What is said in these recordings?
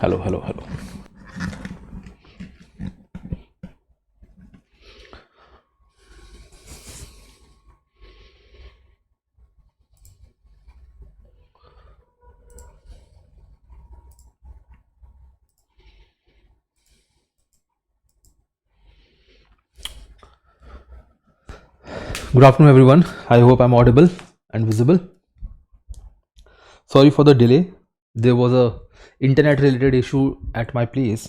Hello, hello, hello. Good afternoon, everyone. I hope I'm audible and visible. Sorry for the delay. There was a internet related issue at my place,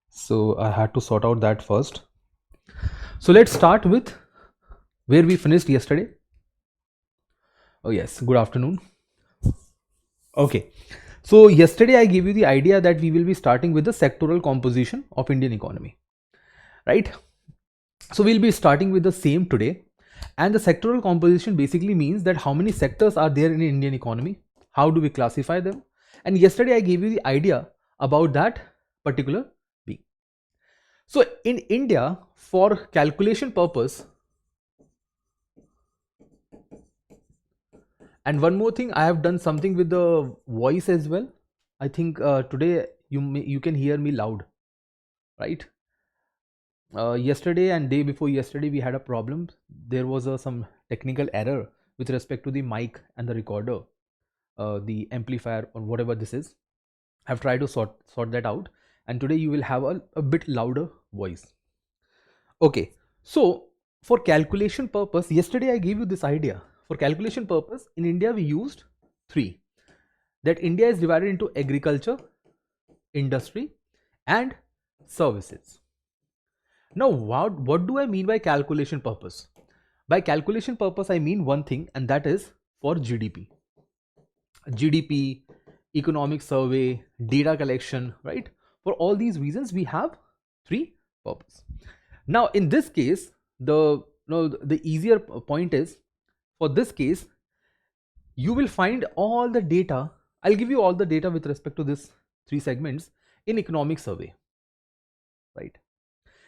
so I had to sort out that first. So let's start with where we finished yesterday. Oh yes, good afternoon. Okay. So yesterday I gave you the idea that we will be starting with the sectoral composition of Indian economy, right? So we'll be starting with the same today. And the sectoral composition basically means that how many sectors are there in the Indian economy, how do we classify them. And yesterday I gave you the idea about that particular being. So in India, for calculation purpose, and one more thing, I have done something with the voice as well. I think today you can hear me loud, right? Yesterday and day before yesterday we had a problem. There was some technical error with respect to the mic and the recorder, the amplifier or whatever this is. I've tried to sort that out, and today you will have a bit louder voice. Okay, so for calculation purpose, yesterday I gave you this idea. For calculation purpose, in India we used three. That India is divided into agriculture, industry, and services. Now, what do I mean by calculation purpose? By calculation purpose, I mean one thing, and that is for GDP. GDP, economic survey, data collection, right? For all these reasons, we have three purpose. Now, in this case, the easier point is, for this case, you will find all the data. I'll give you all the data with respect to this three segments in economic survey, right?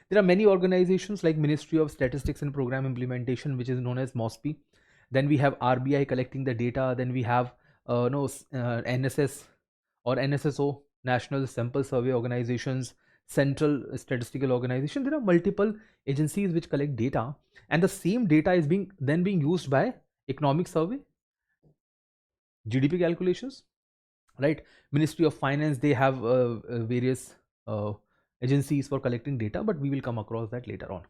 There are many organizations like Ministry of Statistics and Program Implementation, which is known as MOSPI. Then we have RBI collecting the data. Then we have NSS or NSSO, National Sample Survey Organizations, Central Statistical Organization. There are multiple agencies which collect data, and the same data is being used by economic survey, GDP calculations, right? Ministry of Finance, they have various agencies for collecting data, but we will come across that later on.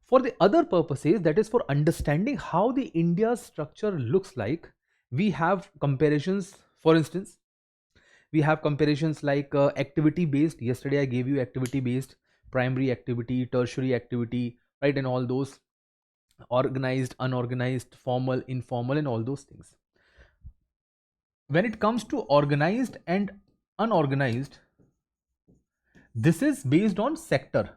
For the other purposes, that is for understanding how the India's structure looks like, we have comparisons. For instance, we have comparisons like activity based. Yesterday I gave you activity based, primary activity, tertiary activity, right? And all those, organized, unorganized, formal, informal, and all those things. When it comes to organized and unorganized, this is based on sector.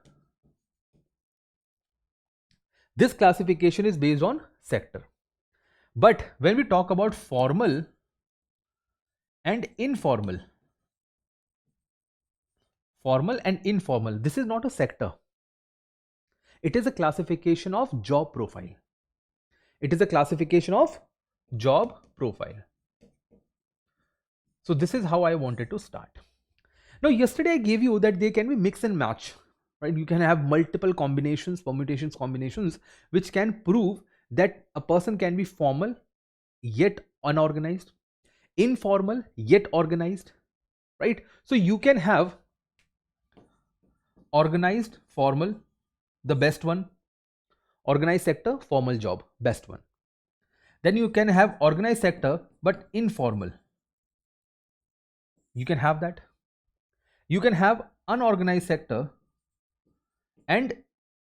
This classification is based on sector. But when we talk about formal and informal, this is not a sector. It is a classification of job profile. It is a classification of job profile. So this is how I wanted to start. Now, yesterday I gave you that they can be mix and match, right? You can have multiple combinations, permutations, combinations, which can prove that a person can be formal yet unorganized, informal yet organized, right? So you can have organized, formal, the best one, organized sector, formal job, best one. Then you can have organized sector but informal. You can have that. You can have unorganized sector and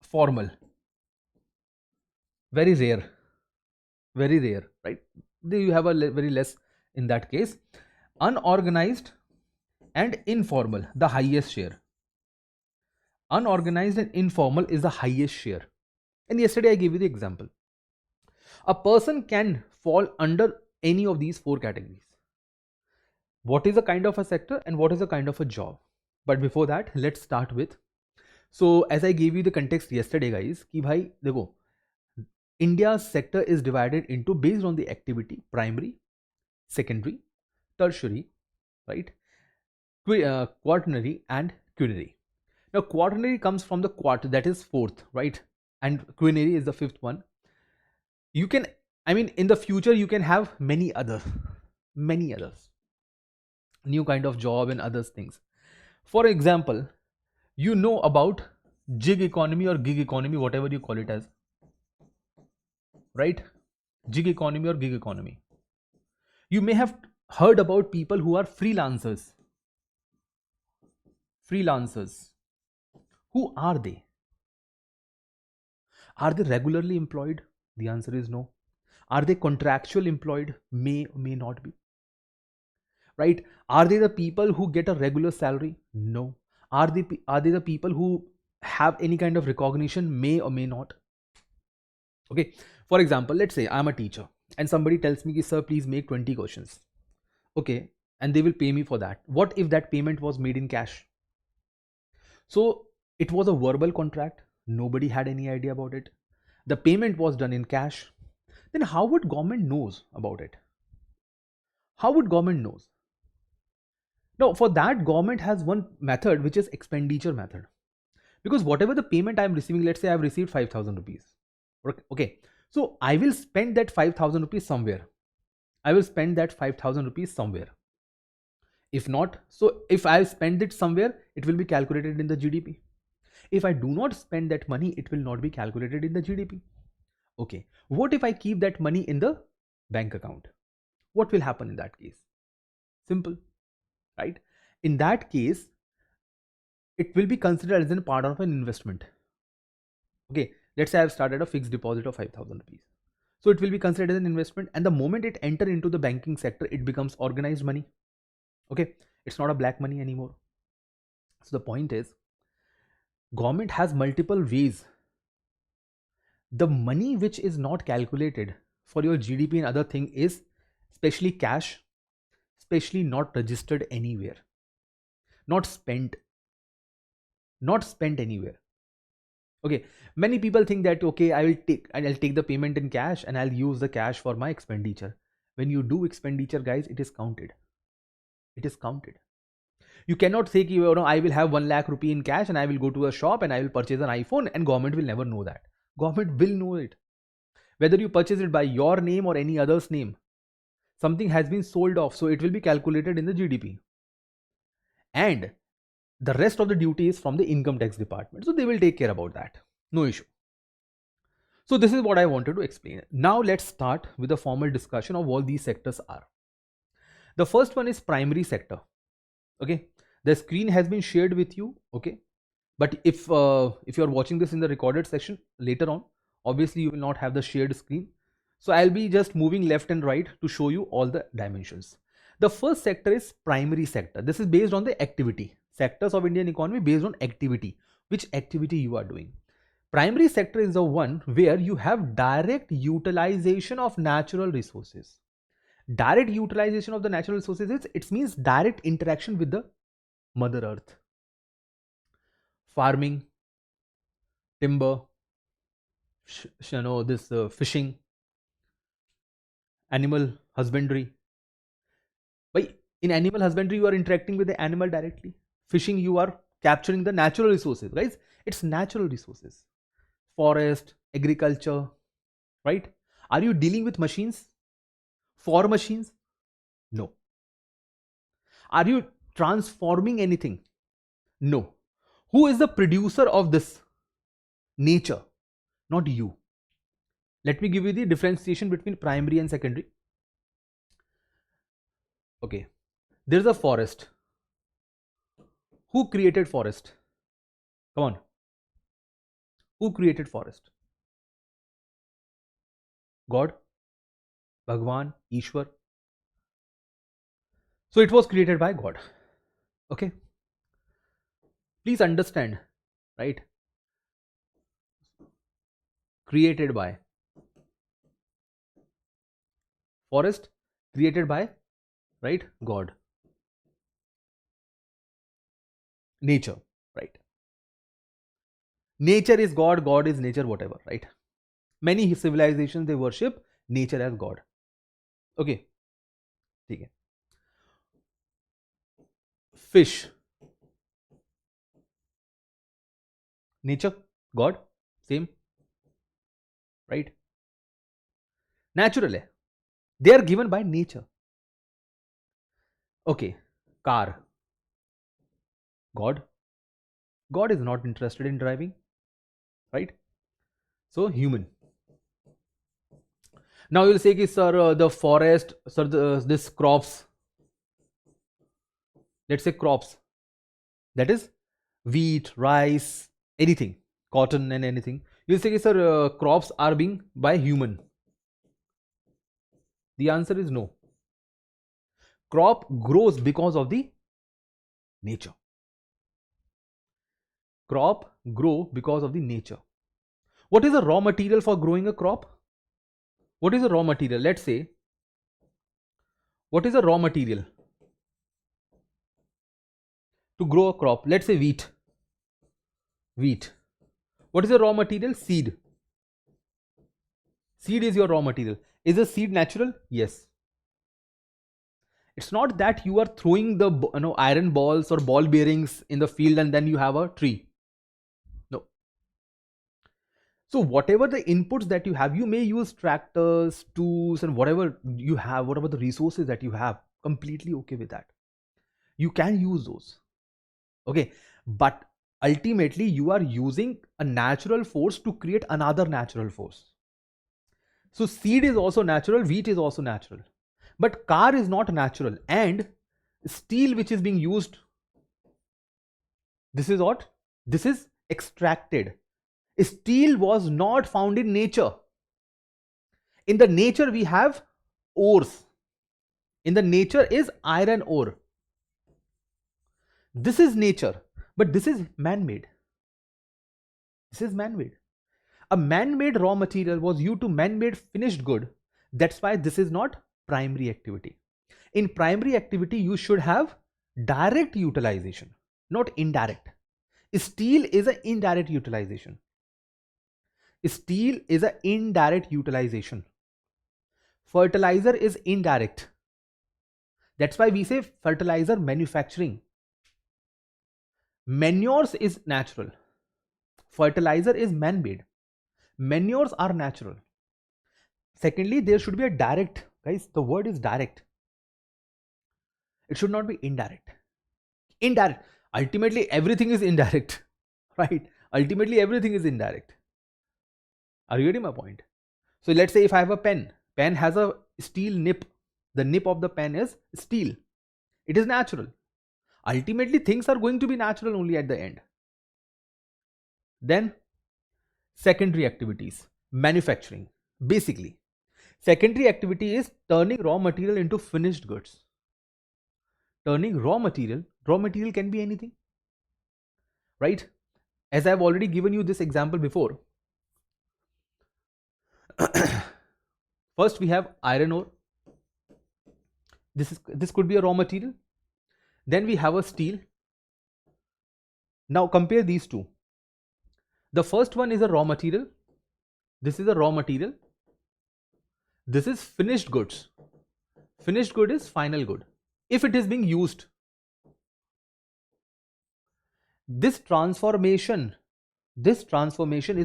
formal. Very rare, right? You have a very less in that case. Unorganized and informal, the highest share. Unorganized and informal is the highest share. And yesterday I gave you the example. A person can fall under any of these four categories. What is a kind of a sector and what is a kind of a job? But before that, let's start with, so as I gave you the context yesterday, guys, ki bhai dekho, India's sector is divided into based on the activity, primary, secondary, tertiary, right? quaternary and quinary. Now quaternary comes from the quart, that is fourth, right? And quinary is the fifth one. You can, I mean, in the future you can have many others, new kind of job and others things. For example, you know about gig economy or gig economy, whatever you call it as, right? Gig economy or gig economy. You may have heard about people who are freelancers. Who are they? Are they regularly employed? The answer is no. Are they contractual employed? May or may not be. Right? Are they the people who get a regular salary? No. Are they the people who have any kind of recognition? May or may not. Okay. For example, let's say I'm a teacher and somebody tells me, sir, please make 20 questions. Okay. And they will pay me for that. What if that payment was made in cash? So it was a verbal contract. Nobody had any idea about it. The payment was done in cash. Then how would government knows about it? How would government knows? No, for that government has one method, which is expenditure method. Because whatever the payment I am receiving, let's say I have received 5,000 rupees. Okay. So I will spend that 5,000 rupees somewhere. If not, so if I spend it somewhere, it will be calculated in the GDP. If I do not spend that money, it will not be calculated in the GDP. Okay. What if I keep that money in the bank account? What will happen in that case? Simple, right? In that case, it will be considered as a part of an investment. Okay. Let's say I have started a fixed deposit of 5,000 rupees. So it will be considered as an investment. And the moment it enter into the banking sector, it becomes organized money. Okay. It's not a black money anymore. So the point is, government has multiple ways. The money which is not calculated for your GDP and other thing is especially cash, especially not registered anywhere, not spent anywhere. Okay, many people think that okay, I'll take the payment in cash and I'll use the cash for my expenditure. When you do expenditure, guys, it is counted. You cannot say, I will have 1 lakh rupee in cash and I will go to a shop and I will purchase an iPhone, and government will never know that. Government will know it. Whether you purchase it by your name or any other's name, something has been sold off, so it will be calculated in the GDP. And the rest of the duty is from the income tax department. So they will take care about that. No issue. So this is what I wanted to explain. Now let's start with a formal discussion of what these sectors are. The first one is primary sector. Okay. The screen has been shared with you. Okay. But if you're watching this in the recorded session later on, obviously you will not have the shared screen. So I'll be just moving left and right to show you all the dimensions. The first sector is primary sector. This is based on the activity. Sectors of Indian economy based on activity. Which activity you are doing. Primary sector is the one where you have direct utilization of natural resources. Direct utilization of the natural resources is, it means direct interaction with the Mother Earth. Farming, timber, fishing, animal husbandry. In animal husbandry, you are interacting with the animal directly. Fishing, you are capturing the natural resources, guys. It's natural resources. Forest, agriculture, right? Are you dealing with machines? For machines? No. Are you transforming anything? No. Who is the producer of this? Nature, not you. Let me give you the differentiation between primary and secondary. Okay. There's a forest. Who created forest? Come on. Who created forest? God? Bhagwan? Ishwar? So it was created by God. Okay. Please understand, right? Created by. Forest created by, right? God. Nature, right? Nature is God, God is nature, whatever, right? Many civilizations, they worship nature as God. Okay. fish, nature, God, same, right? Natural hai. They are given by nature. Okay, car, God. God is not interested in driving, right? So human. Now you'll say, sir, the forest, sir, this crops. Let's say crops. That is wheat, rice, anything, cotton and anything. You'll say, sir, crops are being by human. The answer is no. Crop grows because of the nature. Crop grow because of the nature. What is the raw material for growing a crop? What is the raw material? Let's say, what is the raw material to grow a crop? Let's say wheat. Wheat. What is the raw material? Seed. Seed is your raw material. Is the seed natural? Yes. It's not that you are throwing the iron balls or ball bearings in the field and then you have a tree. No. So whatever the inputs that you have, you may use tractors, tools, and whatever you have, whatever the resources that you have, completely okay with that. You can use those. Okay. But ultimately, you are using a natural force to create another natural force. So seed is also natural, wheat is also natural. But car is not natural, and steel which is being used, this is what? This is extracted. Steel was not found in nature. In the nature we have ores. In the nature is iron ore. This is nature, but this is man-made. This is man-made. A man-made raw material was used to man-made finished good. That's why this is not primary activity. In primary activity, you should have direct utilization, not indirect. Steel is an indirect utilization. Steel is an indirect utilization. Fertilizer is indirect. That's why we say fertilizer manufacturing. Manures is natural. Fertilizer is man-made. Manures are natural. Secondly, there should be a direct. Guys, the word is direct. It should not be indirect. Indirect. Ultimately, everything is indirect. Right? Ultimately, everything is indirect. Are you getting my point? So let's say if I have a pen. Pen has a steel nib. The nib of the pen is steel. It is natural. Ultimately, things are going to be natural only at the end. Then, secondary activities. Manufacturing. Basically, secondary activity is turning raw material into finished goods. Turning raw material can be anything. Right? As I have already given you this example before. First, we have iron ore. This could be a raw material. Then we have a steel. Now compare these two. The first one is a raw material. This is a raw material. This is finished goods. Finished good is final good. If it is being used, this transformation is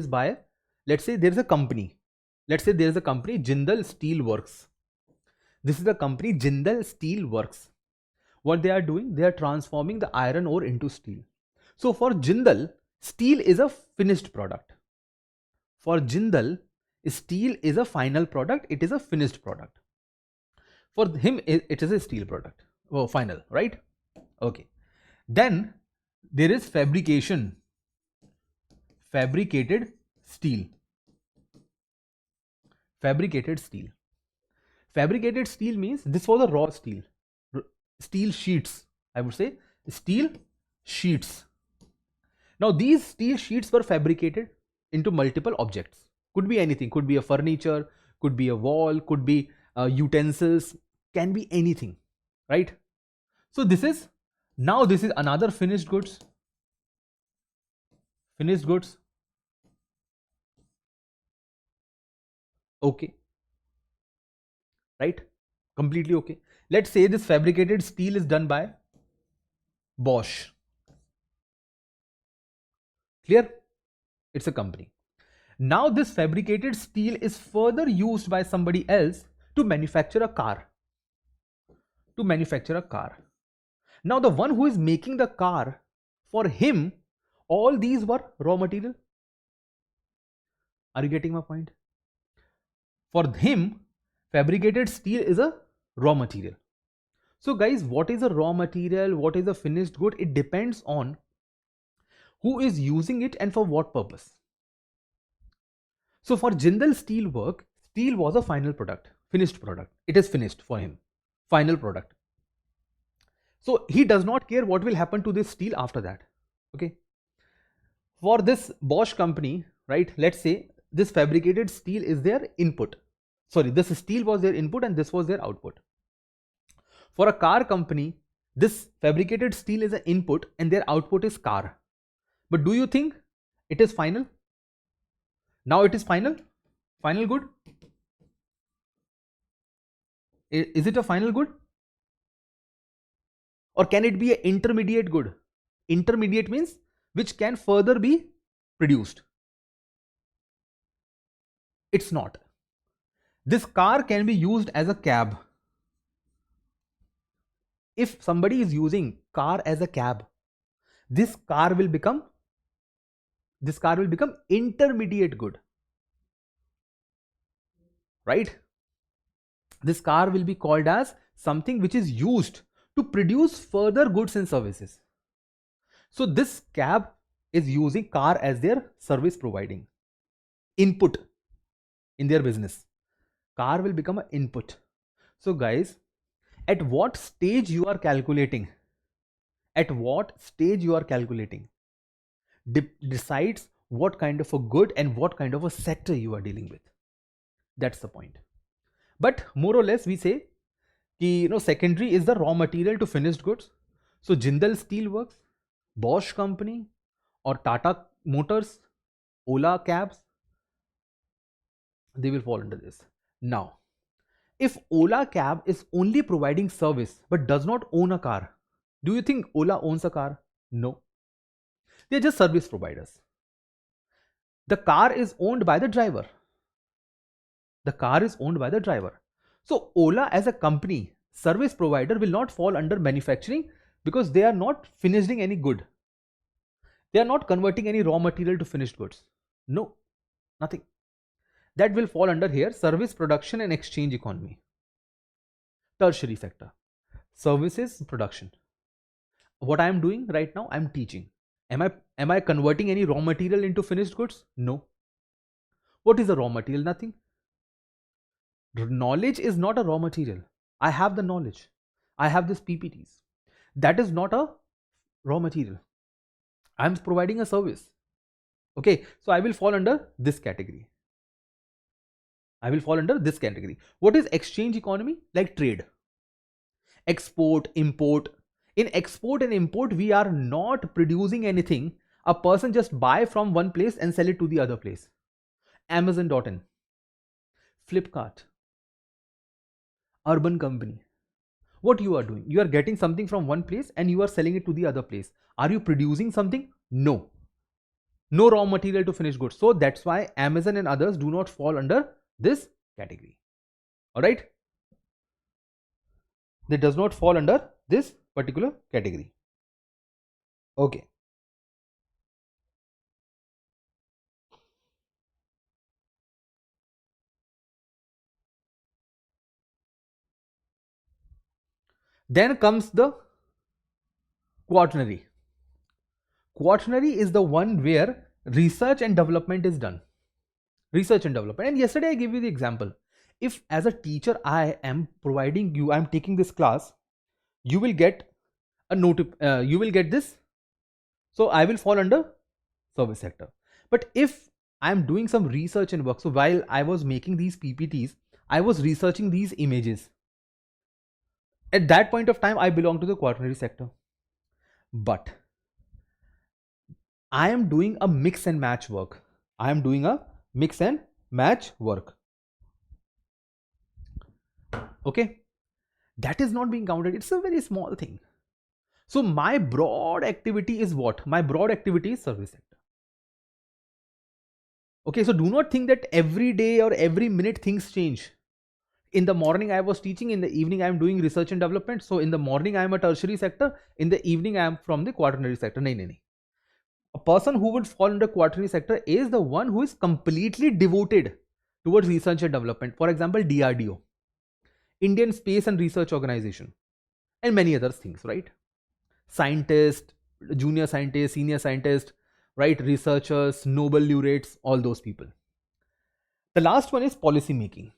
by, let's say there is a company. Let's say there is a company, Jindal Steel Works. This is the company Jindal Steel Works. What they are doing, they are transforming the iron ore into steel. So for Jindal, steel is a finished product. For Jindal, steel is a final product. It is a finished product. For him, it is a steel product. Oh, final, right? Okay. Then there is fabrication. Fabricated steel. Fabricated steel. Fabricated steel means this was a raw steel. Steel sheets, I would say. Steel sheets. Now these steel sheets were fabricated into multiple objects. Could be anything. Could be a furniture, could be a wall, could be utensils, can be anything, right? So this is another finished goods. Finished goods. Okay. Right? Completely okay. Let's say this fabricated steel is done by Bosch. Clear? It's a company. Now this fabricated steel is further used by somebody else to manufacture a car. To manufacture a car. Now the one who is making the car, for him, all these were raw material. Are you getting my point? For him, fabricated steel is a raw material. So guys, what is a raw material? What is a finished good? It depends on who is using it and for what purpose. So for Jindal Steel Work, steel was a final product, finished product. It is finished for him, final product. So he does not care what will happen to this steel after that. Okay. For this Bosch company, right, let's say this fabricated steel is their input. Sorry, this steel was their input and this was their output. For a car company, this fabricated steel is an input and their output is car. But do you think it is final? Now it is final? Final good? Is it a final good? Or can it be an intermediate good? Intermediate means which can further be produced. It's not. This car can be used as a cab. If somebody is using car as a cab, this car will become intermediate good. Right? This car will be called as something which is used to produce further goods and services. So this cab is using car as their service providing input in their business. Car will become an input. So guys, at what stage you are calculating, decides what kind of a good and what kind of a sector you are dealing with. That's the point. But more or less we say ki, secondary is the raw material to finished goods. So Jindal Steel Works, Bosch company or Tata Motors, Ola cabs, they will fall under this. Now, if Ola cab is only providing service but does not own a car, do you think Ola owns a car? No. They are just service providers. The car is owned by the driver. So Ola as a company, service provider, will not fall under manufacturing because they are not finishing any good. They are not converting any raw material to finished goods. No, nothing. That will fall under here, service production and exchange economy. Tertiary sector, services production. What I am doing right now, I am teaching. Am I converting any raw material into finished goods? No. What is a raw material? Nothing. Knowledge is not a raw material. I have the knowledge. I have this PPTs. That is not a raw material. I am providing a service. Okay, so I will fall under this category. What is exchange economy? Like trade. Export, import. In export and import, we are not producing anything. A person just buy from one place and sell it to the other place. Amazon.in, Flipkart, Urban Company. What you are doing? You are getting something from one place and you are selling it to the other place. Are you producing something? No. No raw material to finished goods. So that's why Amazon and others do not fall under this category. Alright? They does not fall under this particular category. Okay. Then comes the quaternary. Quaternary is the one where research and development is done. Research and development. And yesterday I gave you the example. If as a teacher I am providing you, I am taking this class, you will get a note, you will get this. So I will fall under service sector. But if I am doing some research and work, so while I was making these PPTs, I was researching these images. At that point of time, I belong to the quaternary sector. But I am doing a mix and match work. Okay. That is not being counted. It's a very small thing. So my broad activity is what? My broad activity is service sector. Okay, so do not think that every day or every minute things change. In the morning I was teaching, in the evening I am doing research and development. So in the morning I am a tertiary sector, in the evening I am from the quaternary sector. No. A person who would fall under quaternary sector is the one who is completely devoted towards research and development. For example, DRDO, Indian Space and Research Organization, and many other things, right? Scientist, junior scientist, senior scientist, right? Researchers, Nobel laureates, all those people. The last one is policy making,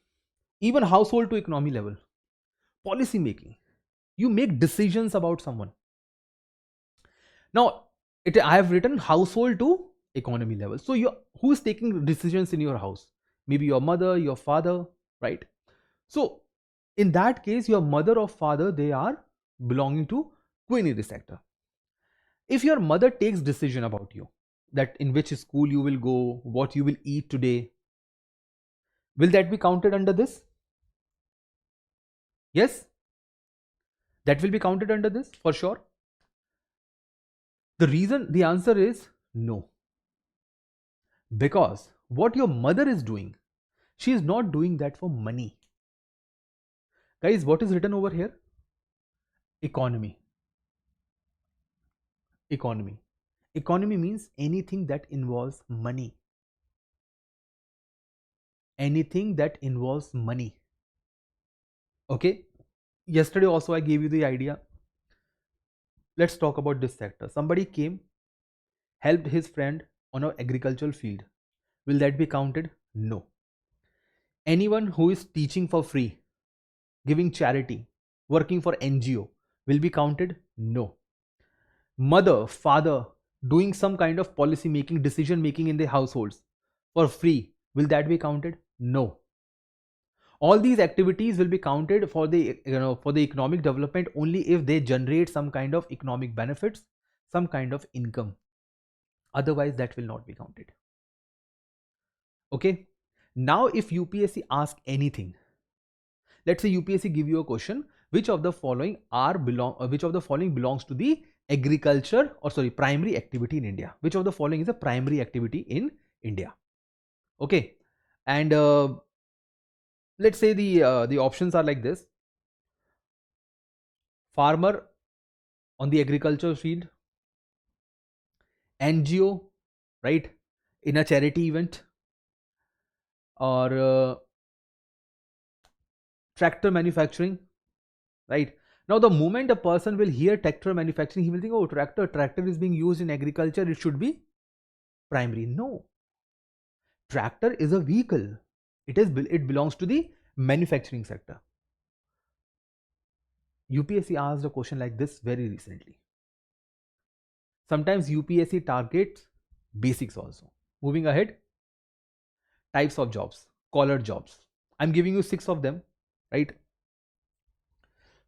even household to economy level. Policy making, you make decisions about someone. Now, I have written household to economy level. So who is taking decisions in your house? Maybe your mother, your father, right? So in that case, your mother or father, they are belonging to quaternary sector. If your mother takes decision about you, that in which school you will go, what you will eat today, will that be counted under this? Yes, that will be counted under this for sure. The answer is no. Because what your mother is doing, she is not doing that for money. Guys, what is written over here? Economy. Economy. Economy means anything that involves money. Anything that involves money. Okay. Yesterday also I gave you the idea. Let's talk about this sector. Somebody came, helped his friend on an agricultural field. Will that be counted? No. Anyone who is teaching for free, giving charity, working for NGO, will be counted? No. Mother, father, doing some kind of policy making, decision making in their households for free, will that be counted? No. All these activities will be counted for the economic development only if they generate some kind of economic benefits, some kind of income. Otherwise that will not be counted. Okay. Now if UPSC asks anything, let's say UPSC give you a question, which of the following belongs to the agriculture primary activity in India? Which of the following is a primary activity in India? Okay. And let's say the options are like this: farmer on the agriculture field, NGO, right, in a charity event, or tractor manufacturing, right? Now the moment a person will hear tractor manufacturing, he will think, oh, tractor is being used in agriculture, it should be primary. No, tractor is a vehicle. It belongs to the manufacturing sector. UPSC asked a question like this very recently. Sometimes UPSC targets basics also. Moving ahead, types of jobs, collared jobs. I'm giving you 6 of them, right?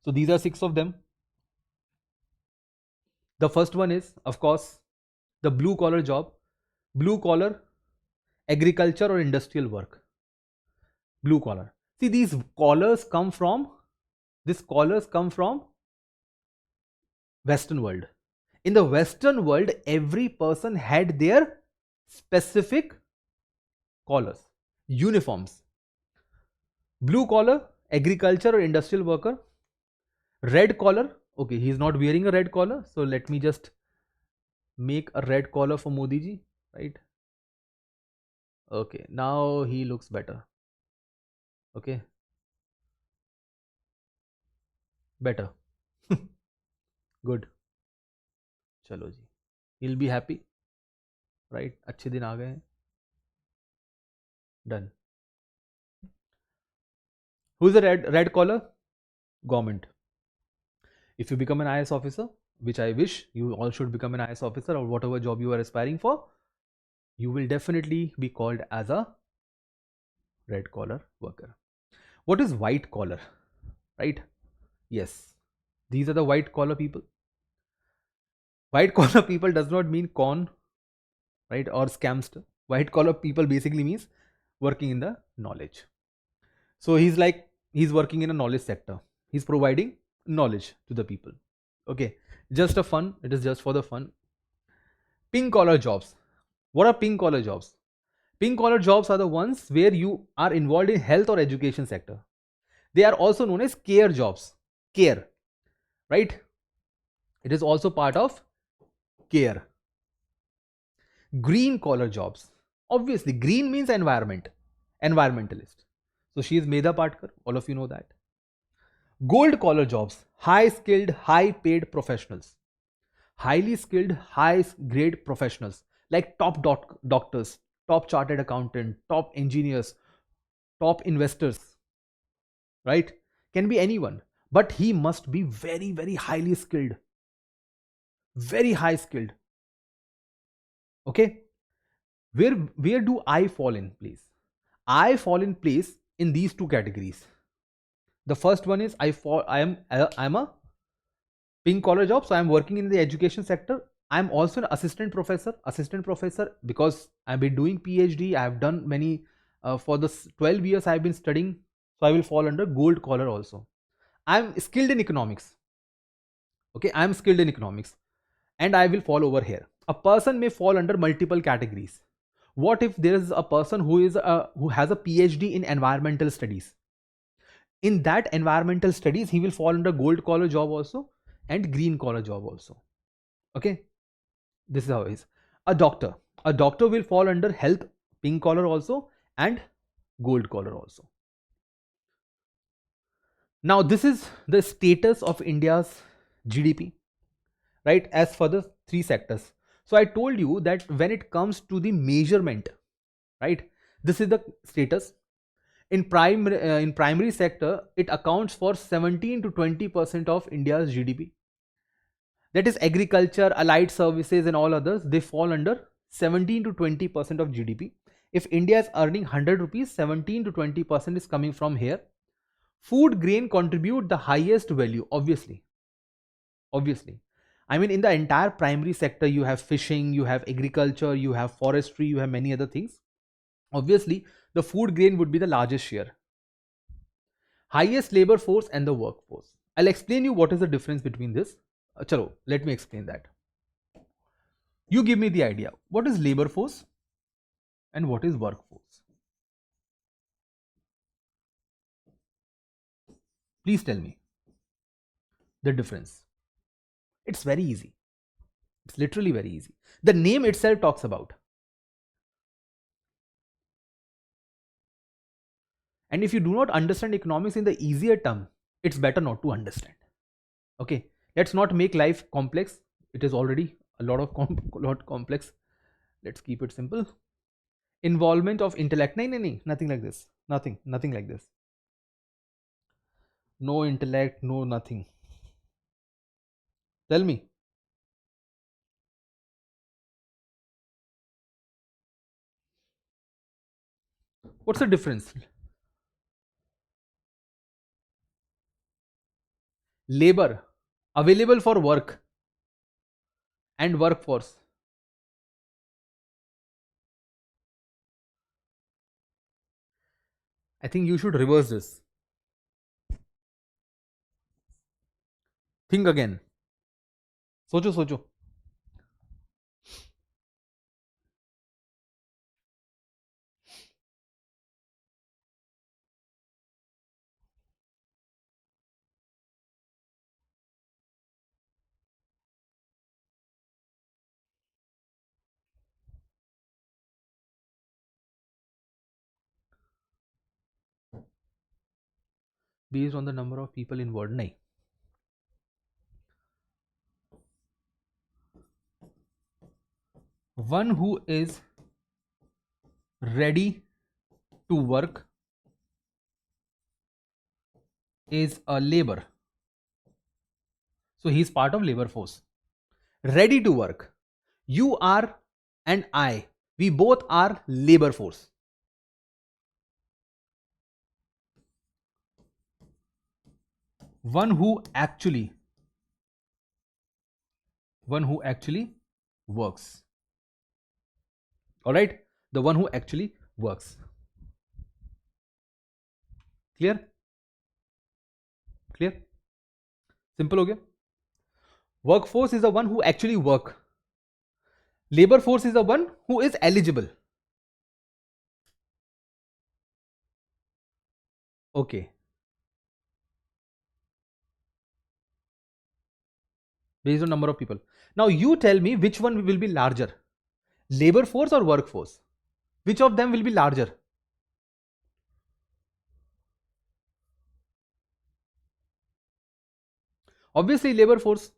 So these are 6 of them. The first one is, of course, the blue collar job, blue collar, agriculture or industrial work. Blue collar. See, these collars come from Western world. In the Western world, every person had their specific collars, uniforms. Blue collar, agriculture or industrial worker. Red collar, okay, he is not wearing a red collar, so let me just make a red collar for Modi ji, right? Okay, now he looks better. Okay, better. Good. चलो जी, he'll be happy, right? अच्छे दिन आ गए हैं. Done. Who is the red collar? Government. If you become an IAS officer, which I wish you all should become an IAS officer or whatever job you are aspiring for, you will definitely be called as a red collar worker. What is white collar? Right? Yes, these are the white collar people. White collar people does not mean con, right, or scamster. White collar people basically means working in the knowledge. So he's working in a knowledge sector. He's providing knowledge to the people. Okay, Just a fun. It is just for the fun. Pink collar jobs. What are pink collar jobs? Pink collar jobs are the ones where you are involved in health or education sector. They are also known as care jobs. Care, right? It is also part of care. Green collar jobs. Obviously, green means environment, environmentalist. So she is Medha Patkar. All of you know that. Gold collar jobs. High skilled, high paid professionals. Highly skilled, high grade professionals like top doctors, top chartered accountant, top engineers, top investors, right? Can be anyone, but he must be very, very highly skilled, very high skilled. Okay, where do I fall in place? I fall in place in these two categories. The first one is I'm a pink collar job, so I'm working in the education sector. I'm also an assistant professor because I've been doing PhD. I have done many for the 12 years I've been studying, so I will fall under gold collar also. I'm skilled in economics. Okay, I'm skilled in economics, and I will fall over here. A person may fall under multiple categories. What if there is a person who has a PhD in environmental studies? In that environmental studies, he will fall under gold collar job also and green collar job also. Okay, this is how it is. A doctor will fall under health, pink collar also, and gold collar also. Now this is the status of India's GDP, right, as for the three sectors. So I told you that when it comes to the measurement, right, this is the status. In primary sector, it accounts for 17 to 20% of India's GDP. That is agriculture, allied services and all others, they fall under 17 to 20% of GDP. If India is earning 100 rupees, 17 to 20% is coming from here. Food grain contribute the highest value, obviously. I mean, in the entire primary sector, you have fishing, you have agriculture, you have forestry, you have many other things. Obviously, the food grain would be the largest share. Highest labor force and the workforce. I'll explain you what is the difference between this. Chalo, let me explain that. You give me the idea. What is labor force and what is workforce? Please tell me the difference. It's very easy. It's literally very easy. The name itself talks about. And if you do not understand economics in the easier term, it's better not to understand. Okay, let's not make life complex. It is already a lot complex. Let's keep it simple. Involvement of intellect. No, nothing like this. Nothing like this. No intellect, no nothing. Tell me. What's the difference? Labor available for work and workforce. I think you should reverse this. Think again. सोचो. Based on the number of people involved. नहीं. One who is ready to work is a labor. So he is part of labor force. Ready to work. You are and I. We both are labor force. One who actually works. Alright? The one who actually works. Clear? Simple हो गया? Workforce is the one who actually work. Labor force is the one who is eligible. Okay. Based on number of people. Now you tell me which one will be larger, labor force or workforce? Which of them will be larger? Obviously labor force.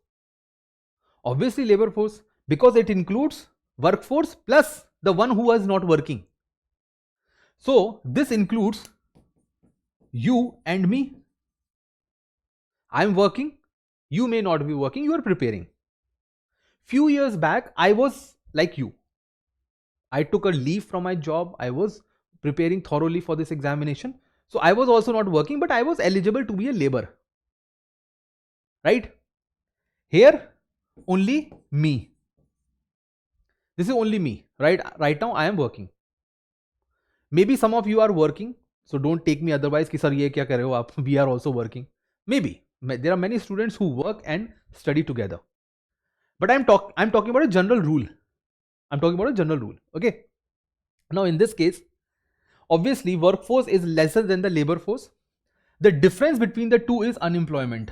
Obviously labor force, because it includes workforce plus the one who was not working. So this includes you and me. I am working, you may not be working, you are preparing. Few years back I was like you. I took a leave from my job. I was preparing thoroughly for this examination. So I was also not working, but I was eligible to be a labor. Right? Here, only me. This is only me. Right now I am working. Maybe some of you are working. So don't take me otherwise कि sir ये क्या कर रहे हो आप? We are also working. Maybe. There are many students who work and study together. But I'm talking about a general rule. I'm talking about a general rule. Okay. Now in this case, obviously workforce is lesser than the labor force. The difference between the two is unemployment.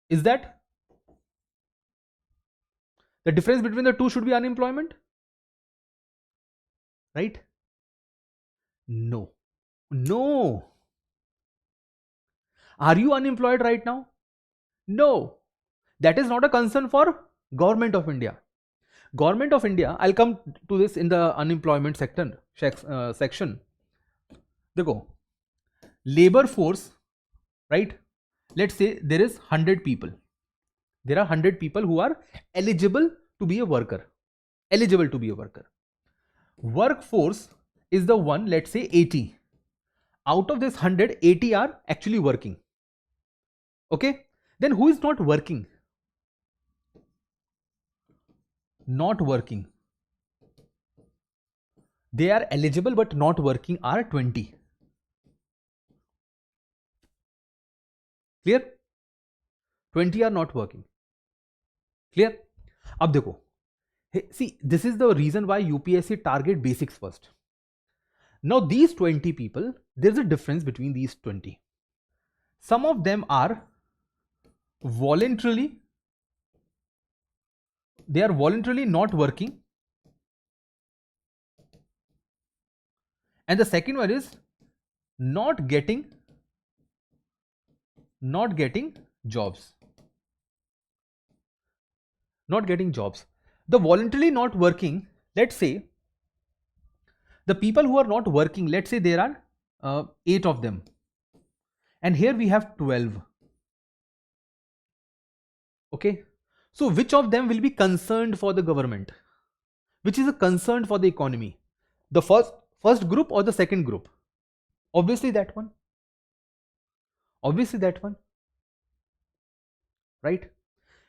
Is that? The difference between the two should be unemployment? Right? No. No. Are you unemployed right now? No. That is not a concern for Government of India. Government of India, I'll come to this in the unemployment section. देखो, labor force, right? Let's say there is 100 people. There are 100 people who are eligible to be a worker. Eligible to be a worker. Workforce is the one, let's say 80. Out of this 100, 80 are actually working. Okay? Then who is not working? Not working. They are eligible but not working are 20. Clear? 20 are not working. Clear? अब देखो. See, this is the reason why UPSC target basics first. Now these 20 people, there's a difference between these 20. Some of them are voluntarily, they are voluntarily not working. And the second one is not getting jobs. Not getting jobs. The voluntarily not working, let's say, the people who are not working, let's say there are 8 of them. And here we have 12. Okay. So which of them will be concerned for the government? Which is a concern for the economy? The first group or the second group? Obviously that one. Obviously that one. Right?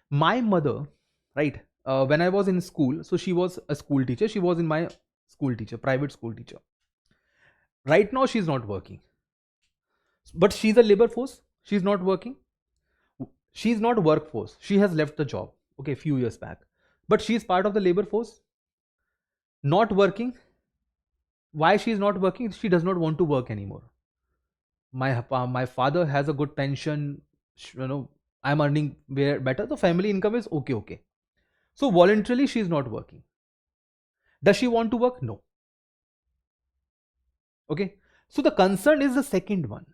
My mother, right, when I was in school, so she was a school teacher. She was in my school teacher, private school teacher. Right now she's not working. But she's a labor force. She's not working. She's not workforce. She has left the job. Okay, few years back. But she's part of the labor force. Not working. Why she's not working? She does not want to work anymore. My father has a good pension. You know, I'm earning better. The family income is okay. So voluntarily she is not working. Does she want to work? No. Okay. So the concern is the second one.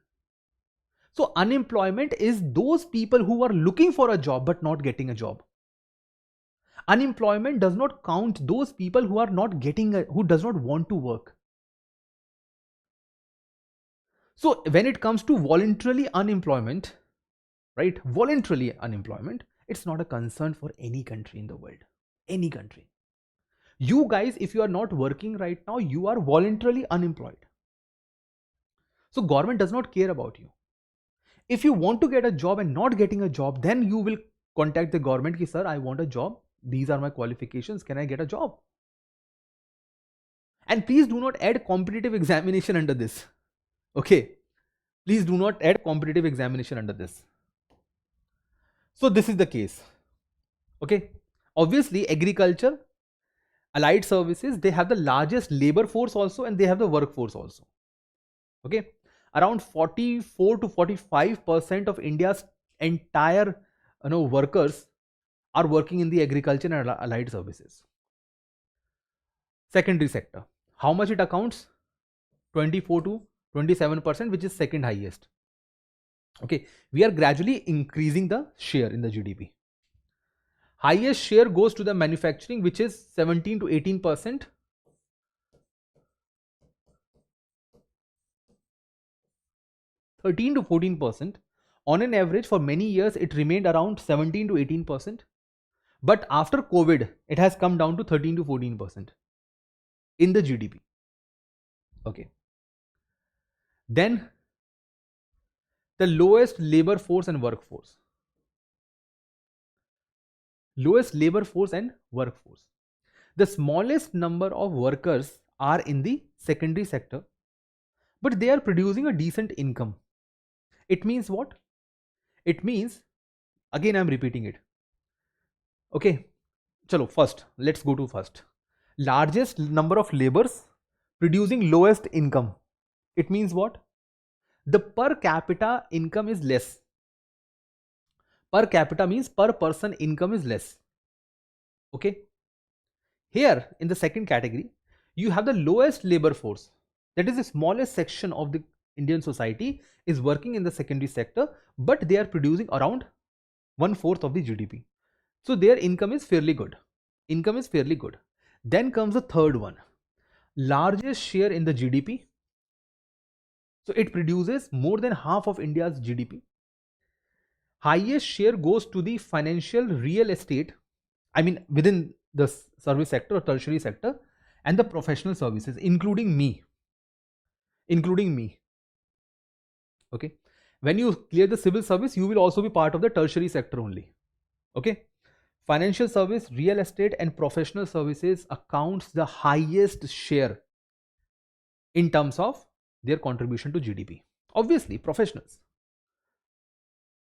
So unemployment is those people who are looking for a job but not getting a job. Unemployment does not count those people who are not getting who does not want to work. So when it comes to voluntarily unemployment, right? Voluntarily unemployment, it's not a concern for any country in the world. Any country. You guys, if you are not working right now, you are voluntarily unemployed. So government does not care about you. If you want to get a job and not getting a job, then you will contact the government ki, sir, I want a job. These are my qualifications. Can I get a job? And please do not add competitive examination under this. Okay. Please do not add competitive examination under this. So this is the case. Okay. Obviously, agriculture, allied services, they have the largest labor force also, and they have the workforce also. Okay. Around 44 to 45% of India's entire workers are working in the agriculture and allied services. Secondary sector, how much it accounts? 24 to 27%, which is second highest. Okay, we are gradually increasing the share in the GDP. Highest share goes to the manufacturing, which is 17 to 18%. 13 to 14%. On an average, for many years, it remained around 17 to 18%. But after COVID, it has come down to 13 to 14% in the GDP. Okay. Then the lowest labor force and workforce. Lowest labor force and workforce. The smallest number of workers are in the secondary sector, but they are producing a decent income. It means what? It means, again I am repeating it. Okay, chalo, first, let's go to first. Largest number of laborers producing lowest income. It means what? The per capita income is less. Per capita means per person income is less. Okay. Here in the second category, you have the lowest labor force. That is the smallest section of the Indian society is working in the secondary sector, but they are producing around 1/4 of the GDP. So their income is fairly good. Income is fairly good. Then comes the third one. Largest share in the GDP. So it produces more than half of India's GDP. Highest share goes to the financial real estate, I mean within the service sector or tertiary sector, and the professional services, including me. Okay. When you clear the civil service, you will also be part of the tertiary sector only. Okay. Financial service, real estate and professional services accounts the highest share in terms of their contribution to GDP. Obviously, professionals.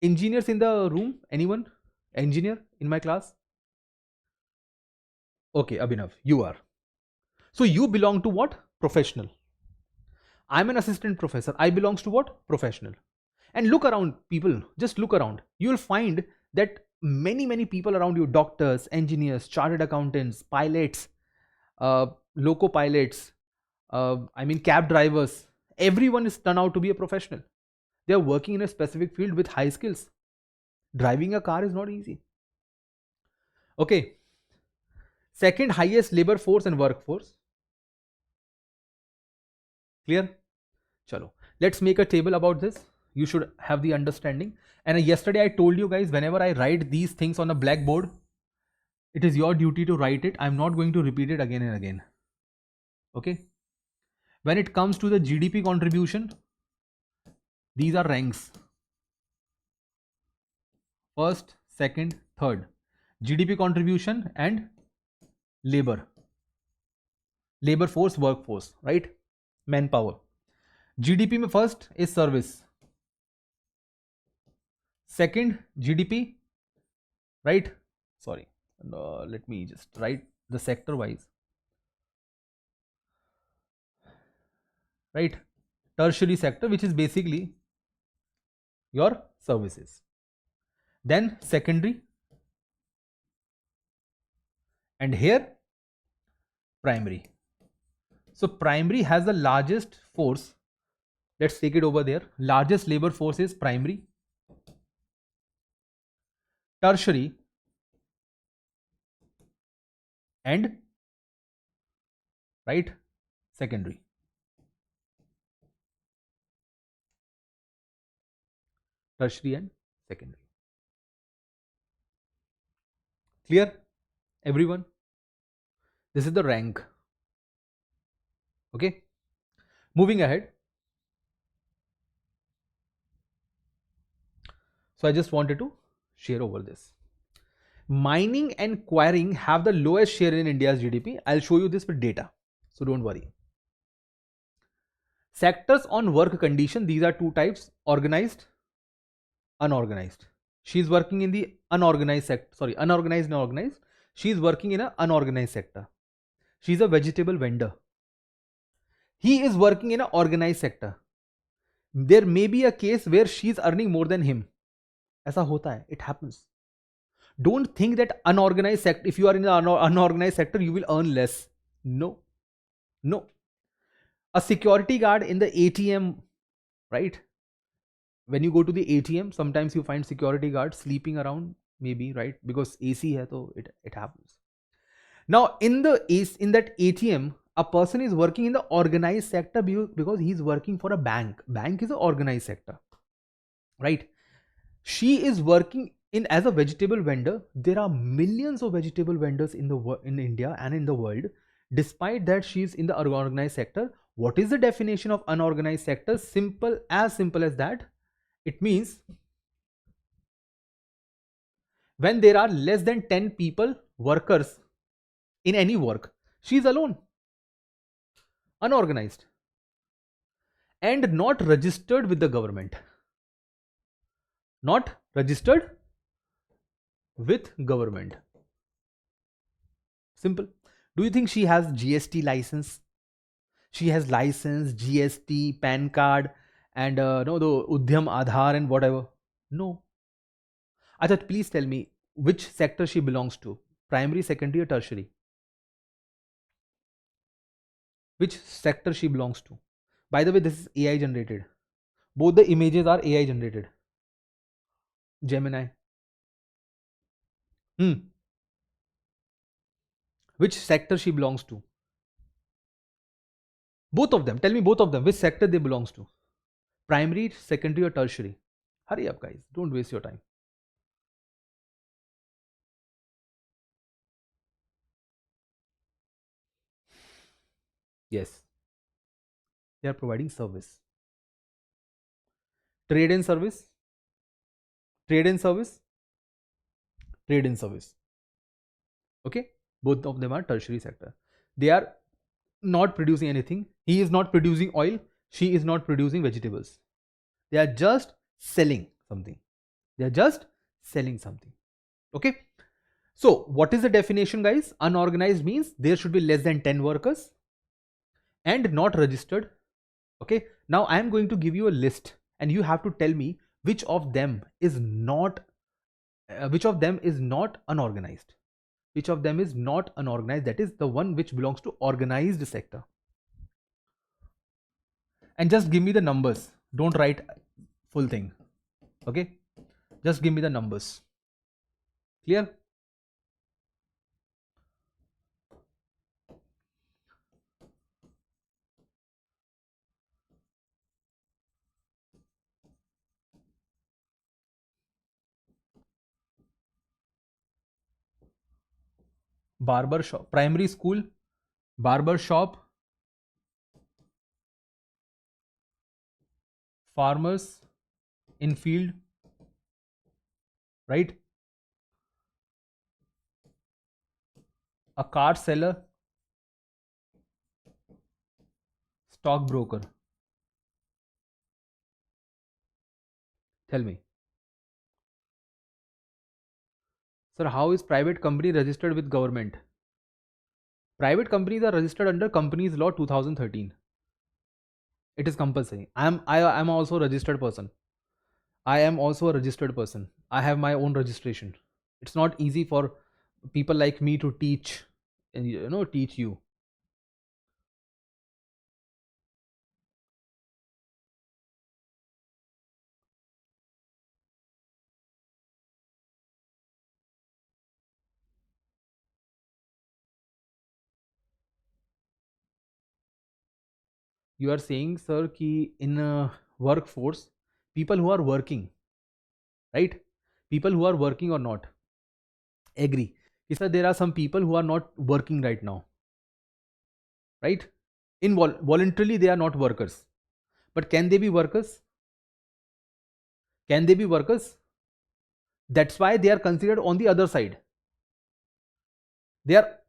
Engineers in the room? Anyone? Engineer in my class? Okay, Abhinav, you are. So you belong to what? Professional. I'm an assistant professor. I belongs to what? Professional. And look around, people. Just look around. You will find that many people around you, doctors, engineers, chartered accountants, pilots, loco pilots, cab drivers, everyone is turned out to be a professional. They are working in a specific field with high skills. Driving a car is not easy. Okay. Second highest labor force and workforce. Clear? Chalo. Let's make a table about this. You should have the understanding. And yesterday I told you guys, whenever I write these things on a blackboard, it is your duty to write it. I'm not going to repeat it again and again. Okay. When it comes to the GDP contribution, these are ranks. First, second, third. GDP contribution and labor. Labor force, workforce, right? Manpower. GDP में first is service. Second, GDP, right? Sorry, let me just write the sector wise. Right? Tertiary sector, which is basically your services. Then secondary, and here primary. So primary has the largest force. Let's take it over there. Largest labor force is primary. Tertiary and right secondary. Tertiary and secondary. Clear, everyone? This is the rank. Okay, moving ahead. So I just wanted to share over this. Mining and quarrying have the lowest share in India's GDP. I'll show you this with data, so don't worry. Sectors on work condition, these are two types: organized, unorganized. She's working in the unorganized sector. Sorry, unorganized and organized. She's working in an unorganized sector. She's a vegetable vendor. He is working in an organized sector. There may be a case where she's earning more than him. ऐसा होता है. It happens. Don't think that unorganized sector, if you are in the unorganized sector, you will earn less. No. No. A security guard in the ATM, right? When you go to the ATM, sometimes you find security guards sleeping around, maybe, right? Because AC hai, so it happens. Now, in that ATM, a person is working in the organized sector because he's working for a bank. Bank is an organized sector, right? She is working in as a vegetable vendor. There are millions of vegetable vendors in India and in the world. Despite that, she is in the unorganized sector. What is the definition of unorganized sector? Simple as that. It means when there are less than 10 people, workers in any work, she is alone, unorganized, and not registered with the government. Not registered with government. Simple. Do you think she has GST license? She has license, GST, PAN card, and no, the Udhyam Aadhaar and whatever. No. Ajat, please tell me which sector she belongs to. Primary, secondary, or tertiary? Which sector she belongs to? By the way, this is AI generated. Both the images are AI generated. Gemini. Which sector she belongs to? Both of them. Tell me both of them. Which sector they belongs to? Primary, secondary, or tertiary? Hurry up, guys. Don't waste your time. Yes. They are providing service. Trade and service. Trade and service. Trade and service. Okay. Both of them are tertiary sector. They are not producing anything. He is not producing oil. She is not producing vegetables. They are just selling something. They are just selling something. Okay. So what is the definition, guys? Unorganized means there should be less than 10 workers and not registered. Okay. Now I am going to give you a list and you have to tell me which of them is not unorganized. Which of them is not unorganized? That is the one which belongs to organized sector. And just give me the numbers. Don't write full thing. Okay. Just give me the numbers. Clear? Barber shop, primary school, barber shop, farmers in field, right? A car seller, stock broker. Tell me. Sir, how is private company registered with government? Private companies are registered under Companies Law 2013. It is compulsory. I am also a registered person. I am also a registered person. I have my own registration. It's not easy for people like me to teach and teach you. You are saying, sir, ki in a workforce, people who are working, right? People who are working or not. Agree. He said there are some people who are not working right now, right? Voluntarily they are not workers. But can they be workers? Can they be workers? That's why they are considered on the other side. There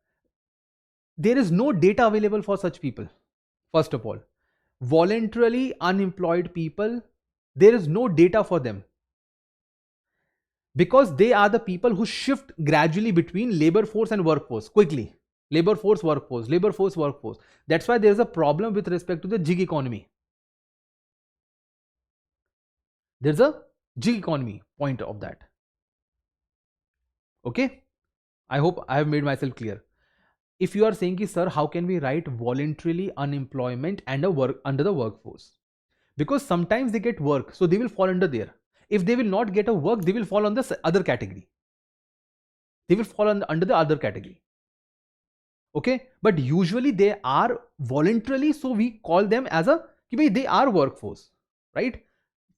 is no data available for such people. First of all, voluntarily unemployed people, there is no data for them. because they are the people who shift gradually between labor force and workforce quickly. Labor force, workforce, labor force, workforce. That's why there's a problem with respect to the gig economy. There's a gig economy point of that. Okay, I hope I have made myself clear. If you are saying ki, sir, how can we write voluntarily unemployment and a work under the workforce? Because sometimes they get work, so they will fall under there. If they will not get a work, they will fall on the other category. They will fall under the other category. Okay, but usually they are voluntarily, so we call them as a ki bhai, they are workforce, right?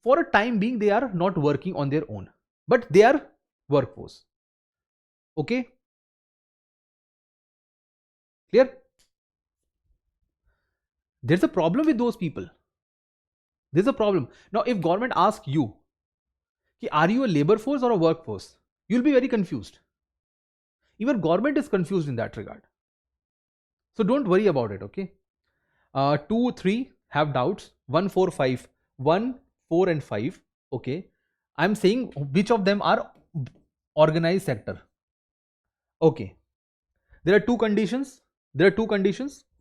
For a time being, they are not working on their own, but they are workforce. Okay, clear? There's a problem with those people. There's a problem. Now, if government asks you, are you a labor force or a workforce? You'll be very confused. Even government is confused in that regard. So don't worry about it, okay? 2, 3 have doubts. 1, 4, 5. 1, 4 and 5. Okay. I'm saying which of them are organized sector. Okay. There are two conditions.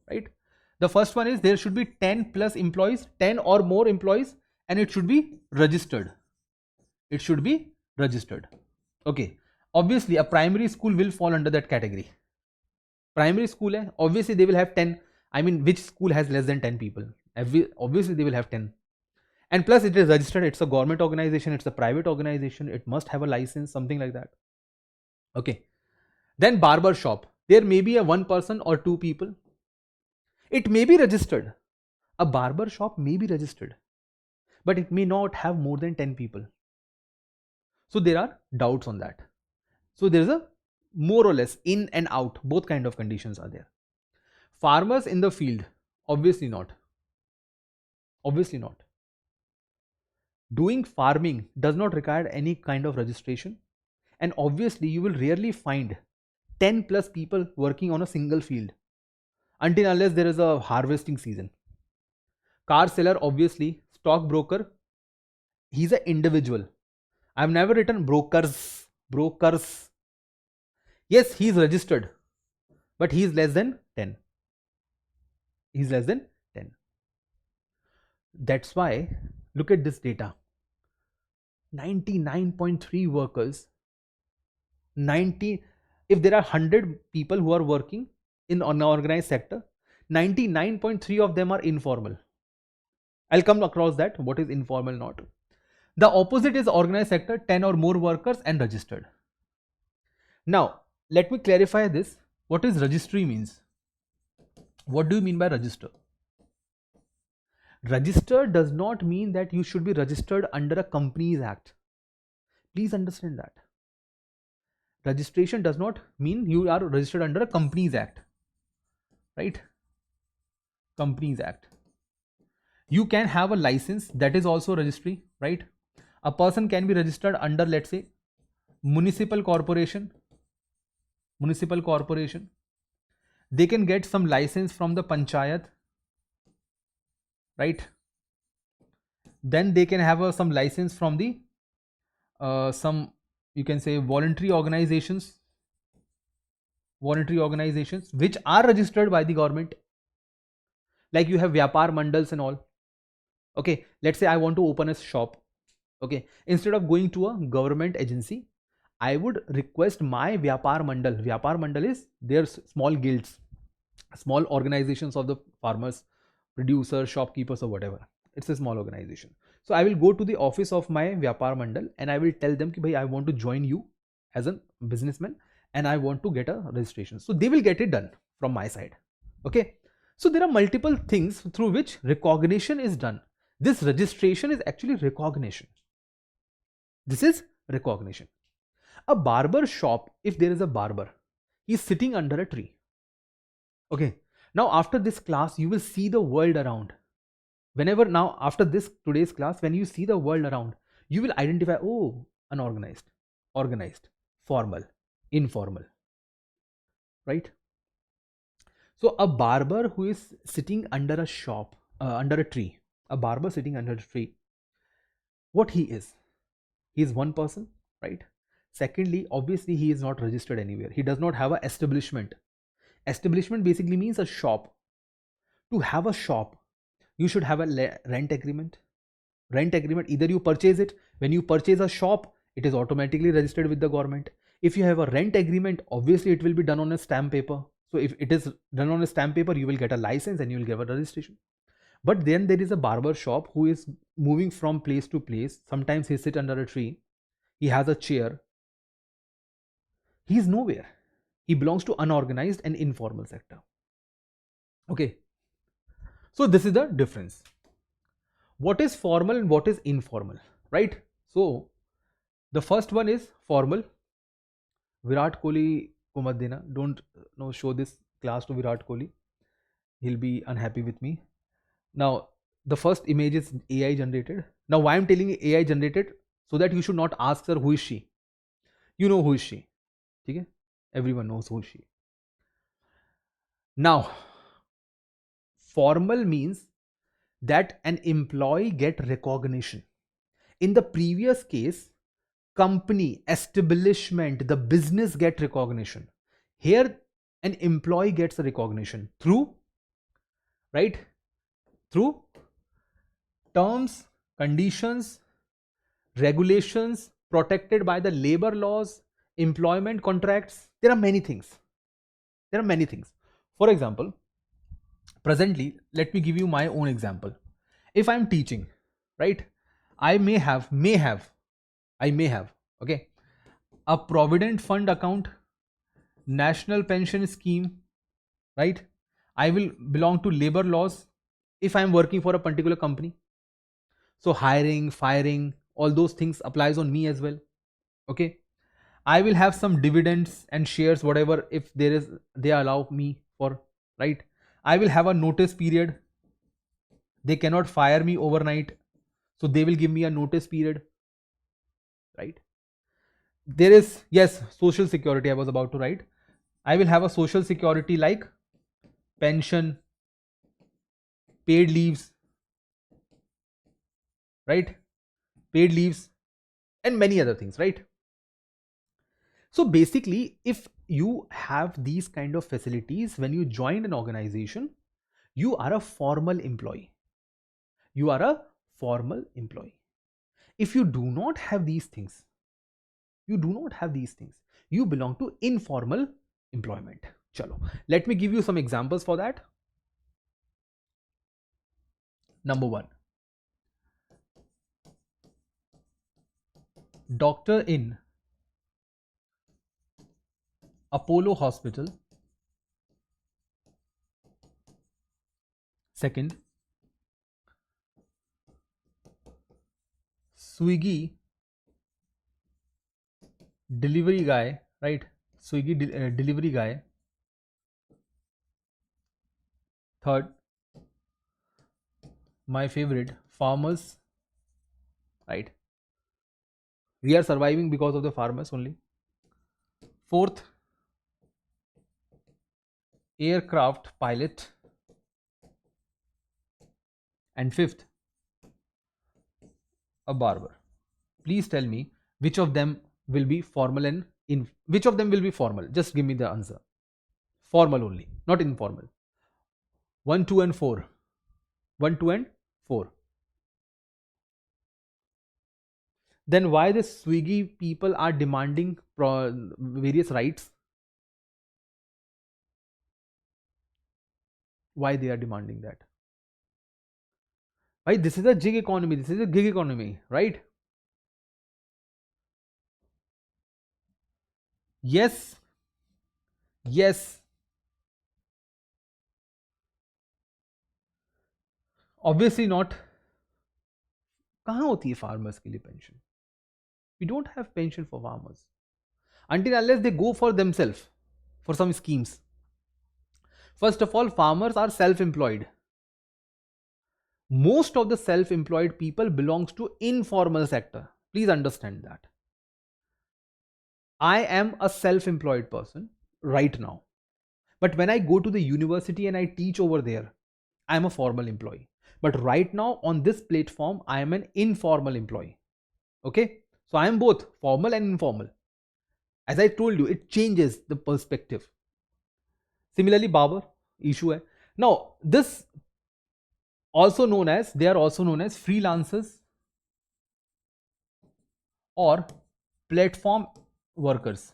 Right? The first one is there should be 10 plus employees, 10 or more employees, and it should be registered. It should be registered. Okay. Obviously, a primary school will fall under that category. Primary school, obviously they will have 10. I mean, which school has less than 10 people? Obviously they will have 10. And plus it is registered, it's a government organization, it's a private organization, it must have a license, something like that. Okay. Then barber shop. There may be a 1 person or 2 people. It may be registered. A barber shop may be registered, but it may not have more than 10 people. So there are doubts on that. So there is a more or less in and out, both kind of conditions are there. Farmers in the field, obviously not. Obviously not. Doing farming does not require any kind of registration, and obviously you will rarely find 10 plus people working on a single field until unless there is a harvesting season. Car seller, obviously. Stockbroker, he's an individual. I've never written brokers. Yes, he's registered, but he's less than 10. He's less than 10. That's why, look at this data. 99.3 workers, if there are 100 people who are working in an organized sector, 99.3 of them are informal. I'll come across that, what is informal not. The opposite is organized sector, 10 or more workers and registered. Now, let me clarify this. What is registry means? What do you mean by register? Register does not mean that you should be registered under a Companies Act. Please understand that. Registration does not mean you are registered under a Companies Act. Right? Companies Act. You can have a license, that is also registry, right? A person can be registered under, let's say, municipal corporation. They can get some license from the panchayat, right? Then they can have some license from the some, you can say, voluntary organizations which are registered by the government. Like you have Vyapar Mandals and all. Okay, let's say I want to open a shop. Okay, instead of going to a government agency, I would request my Vyapar Mandal. Vyapar Mandal is their small guilds, small organizations of the farmers, producers, shopkeepers or whatever. It's a small organization. So I will go to the office of my Vyapar Mandal and I will tell them ki, bhai, I want to join you as a businessman and I want to get a registration. So they will get it done from my side. Okay. So there are multiple things through which recognition is done. This registration is actually recognition. This is recognition. A barber shop, if there is a barber, he is sitting under a tree. Okay. Now after this class, you will see the world around. Whenever now after this today's class, when you see the world around, you will identify, oh, unorganized, organized, formal, informal, right? So a barber who is sitting under a shop, under a tree, a barber sitting under a tree, what he is one person, right? Secondly, obviously he is not registered anywhere. He does not have an establishment. Establishment basically means a shop. To have a shop, you should have a rent agreement. Rent agreement, either you purchase it. When you purchase a shop, it is automatically registered with the government. If you have a rent agreement, obviously it will be done on a stamp paper. So if it is done on a stamp paper, you will get a license and you will get a registration. But then there is a barber shop who is moving from place to place. Sometimes he sits under a tree. He has a chair. He is nowhere. He belongs to unorganized and informal sector. Okay. So this is the difference. What is formal and what is informal, right? So the first one is formal. Virat Kohli ko mat dena. Don't show this class to Virat Kohli. He'll be unhappy with me. Now, the first image is AI generated. Now, why I'm telling you AI generated? So that you should not ask her who is she. You know who is she. Okay? Everyone knows who is she. Now, formal means that an employee get recognition. In the previous case, company, establishment, the business get recognition. Here, an employee gets a recognition through, right? Through terms, conditions, regulations protected by the labor laws, employment contracts. There are many things. There are many things. For example, presently, let me give you my own example. If I'm teaching, right, I may have, okay, a provident fund account, national pension scheme, right? I will belong to labor laws if I'm working for a particular company. So hiring, firing, all those things applies on me as well. Okay. I will have some dividends and shares, whatever, if there is, they allow me for, right? I will have a notice period. They cannot fire me overnight. So they will give me a notice period, right? There is, yes, social security I was about to write. I will have a social security like pension, paid leaves, right? Paid leaves and many other things, right? So basically, if you have these kind of facilities when you join an organization, you are a formal employee. You are a formal employee. If you do not have these things, you belong to informal employment. Chalo, let me give you some examples for that. Number one, doctor in Apollo Hospital. Second, Swiggy delivery guy, right? Swiggy delivery guy. Third, my favorite, farmers, right? We are surviving because of the farmers only. Fourth, aircraft pilot. And fifth, a barber. Please tell me which of them will be formal and which of them will be formal. Just give me the answer. Formal only, not informal. 1, 2 and 4. 1, 2 and 4. Then why the Swiggy people are demanding various rights? Why they are demanding that? Right? This is a gig economy. This is a gig economy, right? Yes. Yes. Obviously not. कहाँ होती है farmers के लिए pension? We don't have pension for farmers until unless they go for themselves for some schemes. First of all, farmers are self-employed. Most of the self-employed people belongs to informal sector. Please understand that. I am a self-employed person right now. But when I go to the university and I teach over there, I am a formal employee. But right now on this platform, I am an informal employee. Okay. So I am both formal and informal. As I told you, it changes the perspective. Similarly, Babar issue hai. Now this they are also known as freelancers or platform workers.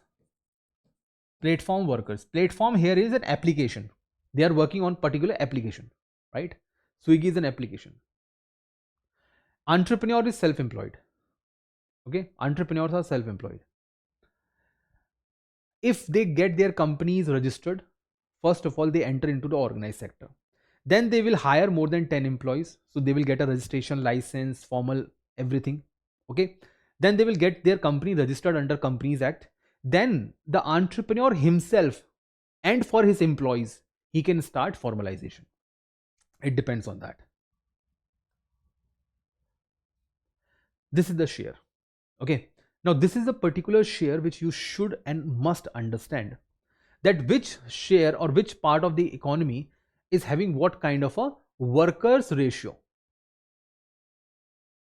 Platform here is an application. They are working on particular application, right? Swiggy is an application. Entrepreneur is self-employed. Okay, entrepreneurs are self-employed. If they get their companies registered, first of all, they enter into the organized sector. Then they will hire more than 10 employees. So they will get a registration license, formal, everything. Okay. Then they will get their company registered under Companies Act. Then the entrepreneur himself and for his employees, he can start formalization. It depends on that. This is the share. Okay. Now this is a particular share which you should and must understand, that which share or which part of the economy is having what kind of a workers ratio,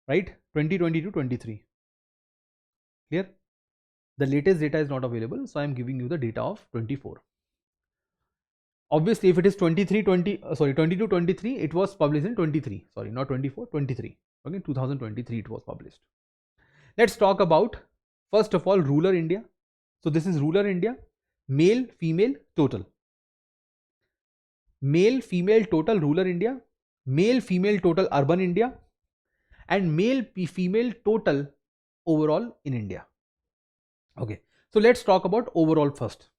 right? 2022-23. Clear? The latest data is not available, so I am giving you the data of 24. Obviously, if it is 22-23, it was published in 23. Sorry, not 24, 23. Okay, 2023 it was published. Let's talk about, first of all, rural India. So this is rural India, male, female, total. Male, female, total, rural India, male, female, total, urban India, and male, female, total, overall in India. Okay, so let's talk about overall first.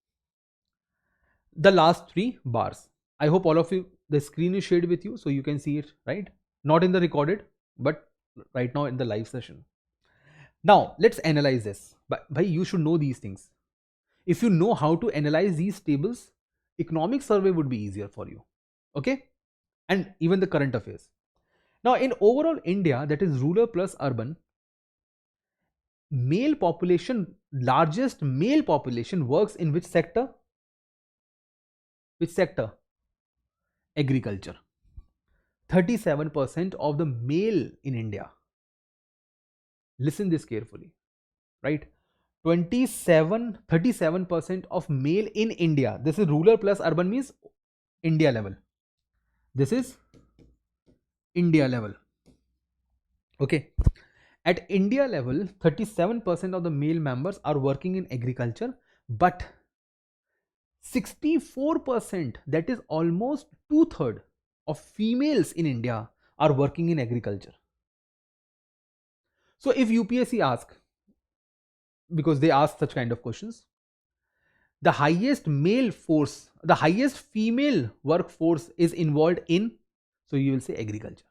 The last 3 bars. I hope all of you, the screen is shared with you so you can see it, right? Not in the recorded, but right now in the live session. Now let's analyze this. But you should know these things. If you know how to analyze these tables, economic survey would be easier for you. Okay, and even the current affairs. Now in overall India, that is rural plus urban, male population, largest male population works in which sector? Which sector? Agriculture. 37% of the male in India. Listen this carefully, right? 37% of male in India. This is rural plus urban, means India level. This is India level. Okay. At India level, 37% of the male members are working in agriculture, but 64%, that is almost 2/3 of females in India are working in agriculture. So if UPSC asks, because they ask such kind of questions, the highest male force, the highest female workforce is involved in, so you will say agriculture.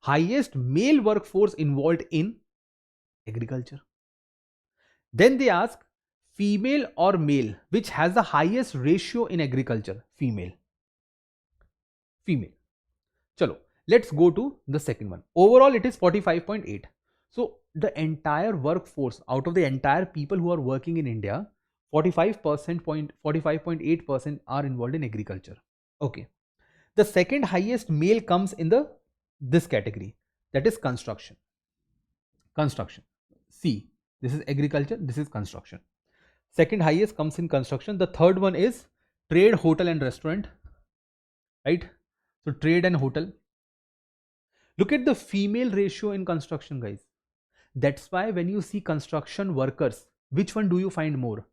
Highest male workforce involved in agriculture. Then they ask female or male, which has the highest ratio in agriculture? Female. Female. Chalo, let's go to the second one. Overall, it is 45.8. So the entire workforce, out of the entire people who are working in India, 45.8% are involved in agriculture. Okay. The second highest male comes in this category, that is construction. Construction. See, this is agriculture, this is construction. Second highest comes in construction. The third one is trade, hotel and restaurant, right? So trade and hotel. Look at the female ratio in construction, guys. That's why when you see construction workers, which one do you find more?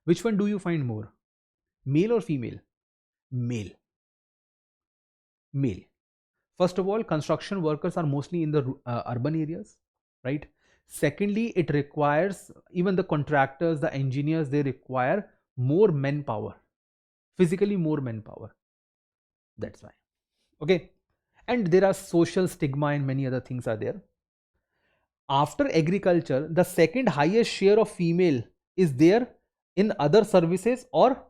Which one do you find more? Male or female? Male. Male. First of all, construction workers are mostly in the urban areas, right? Secondly, it requires, even the contractors, the engineers, they require more manpower, physically more manpower. That's why. Okay. And there are social stigma and many other things are there. After agriculture, the second highest share of female is there in other services or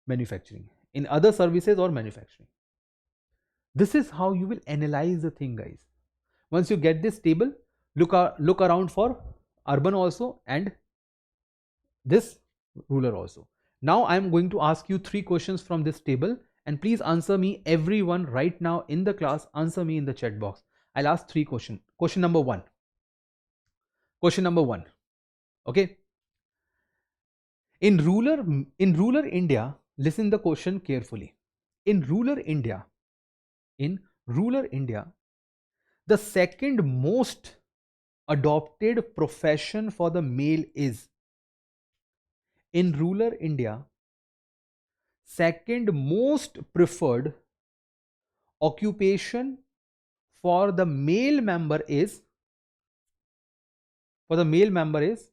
manufacturing. In other services or manufacturing. This is how you will analyze the thing, guys. Once you get this table, look around for urban also and this rural also. Now I am going to ask you 3 questions from this table, and please answer me, everyone right now in the class, answer me in the chat box. I'll ask 3 questions. Question number 1. Question number 1. Okay. In rural India, listen the question carefully. In rural India, in rural India, the second most adopted profession for the male is, in rural India, second most preferred occupation for the male member is, for the male member is,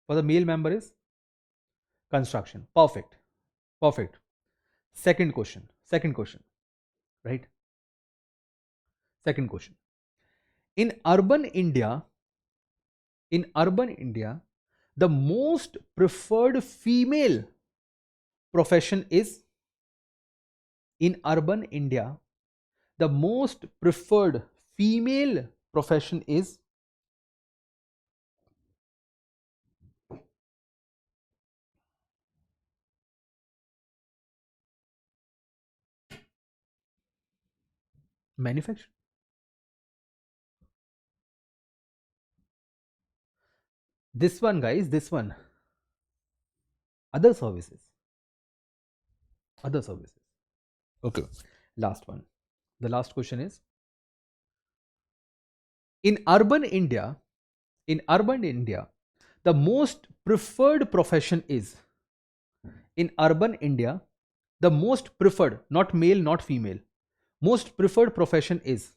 for the male member is construction. Perfect. Perfect. Second question, right? Second question. In urban India, in urban India, the most preferred female profession is, in urban India, the most preferred female profession is, manufacturing. This one, guys, this one. Other services. Other services. Okay. Last one. The last question is, in urban India, in urban India, the most preferred profession is, in urban India, the most preferred, not male, not female, most preferred profession is,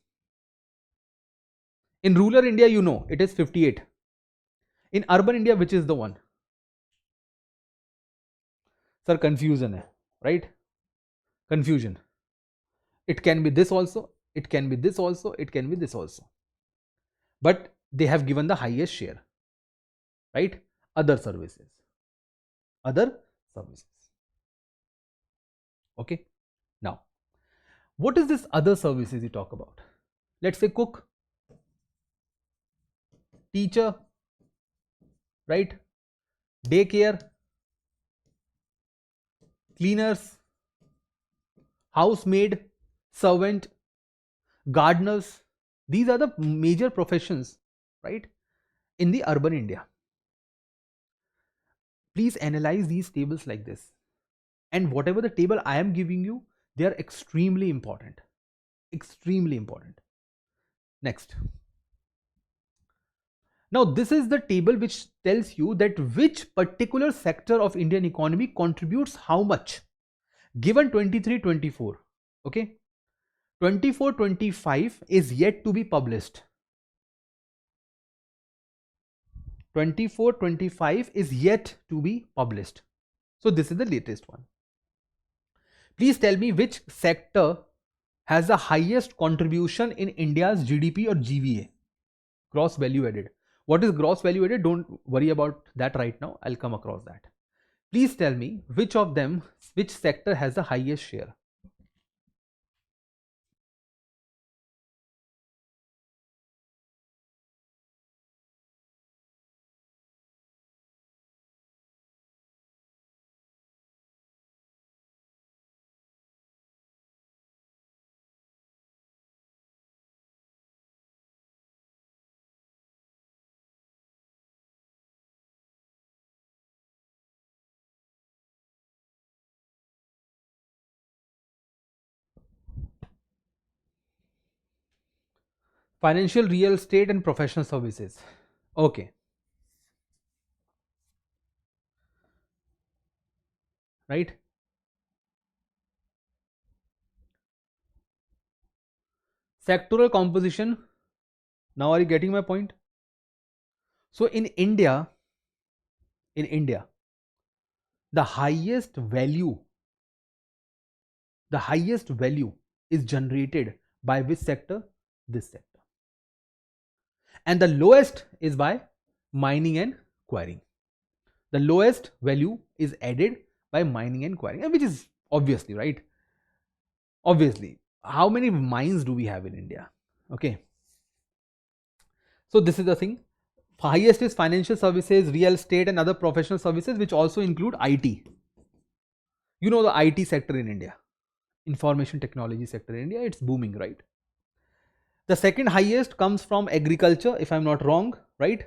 in rural India, you know, it is 58. In urban India, which is the one? Sir, confusion hai, right? Confusion. It can be this also, it can be this also, it can be this also. But they have given the highest share, right? Other services. Other services. Okay. Now, what is this other services you talk about? Let's say cook, teacher, right? Daycare, cleaners, housemaid, servant, gardeners. These are the major professions, right, in the urban India. Please analyze these tables like this. And whatever the table I am giving you, they are extremely important. Extremely important. Next. Now, this is the table which tells you that which particular sector of Indian economy contributes how much, given 23-24. Okay. 24-25 is yet to be published. 24-25 is yet to be published. So this is the latest one. Please tell me which sector has the highest contribution in India's GDP or GVA, gross value added. What is gross value added? Don't worry about that right now. I'll come across that. Please tell me which of them, which sector has the highest share. Financial, real estate and professional services. Okay. Right. Sectoral composition. Now are you getting my point? So in India, the highest value is generated by which sector? This sector. And the lowest is by mining and quarrying. The lowest value is added by mining and quarrying, which is obviously, right? Obviously, how many mines do we have in India? Okay. So this is the thing. Highest is financial services, real estate and other professional services, which also include IT. You know the IT sector in India, information technology sector in India, it's booming, right? The second highest comes from agriculture, if I'm not wrong, right?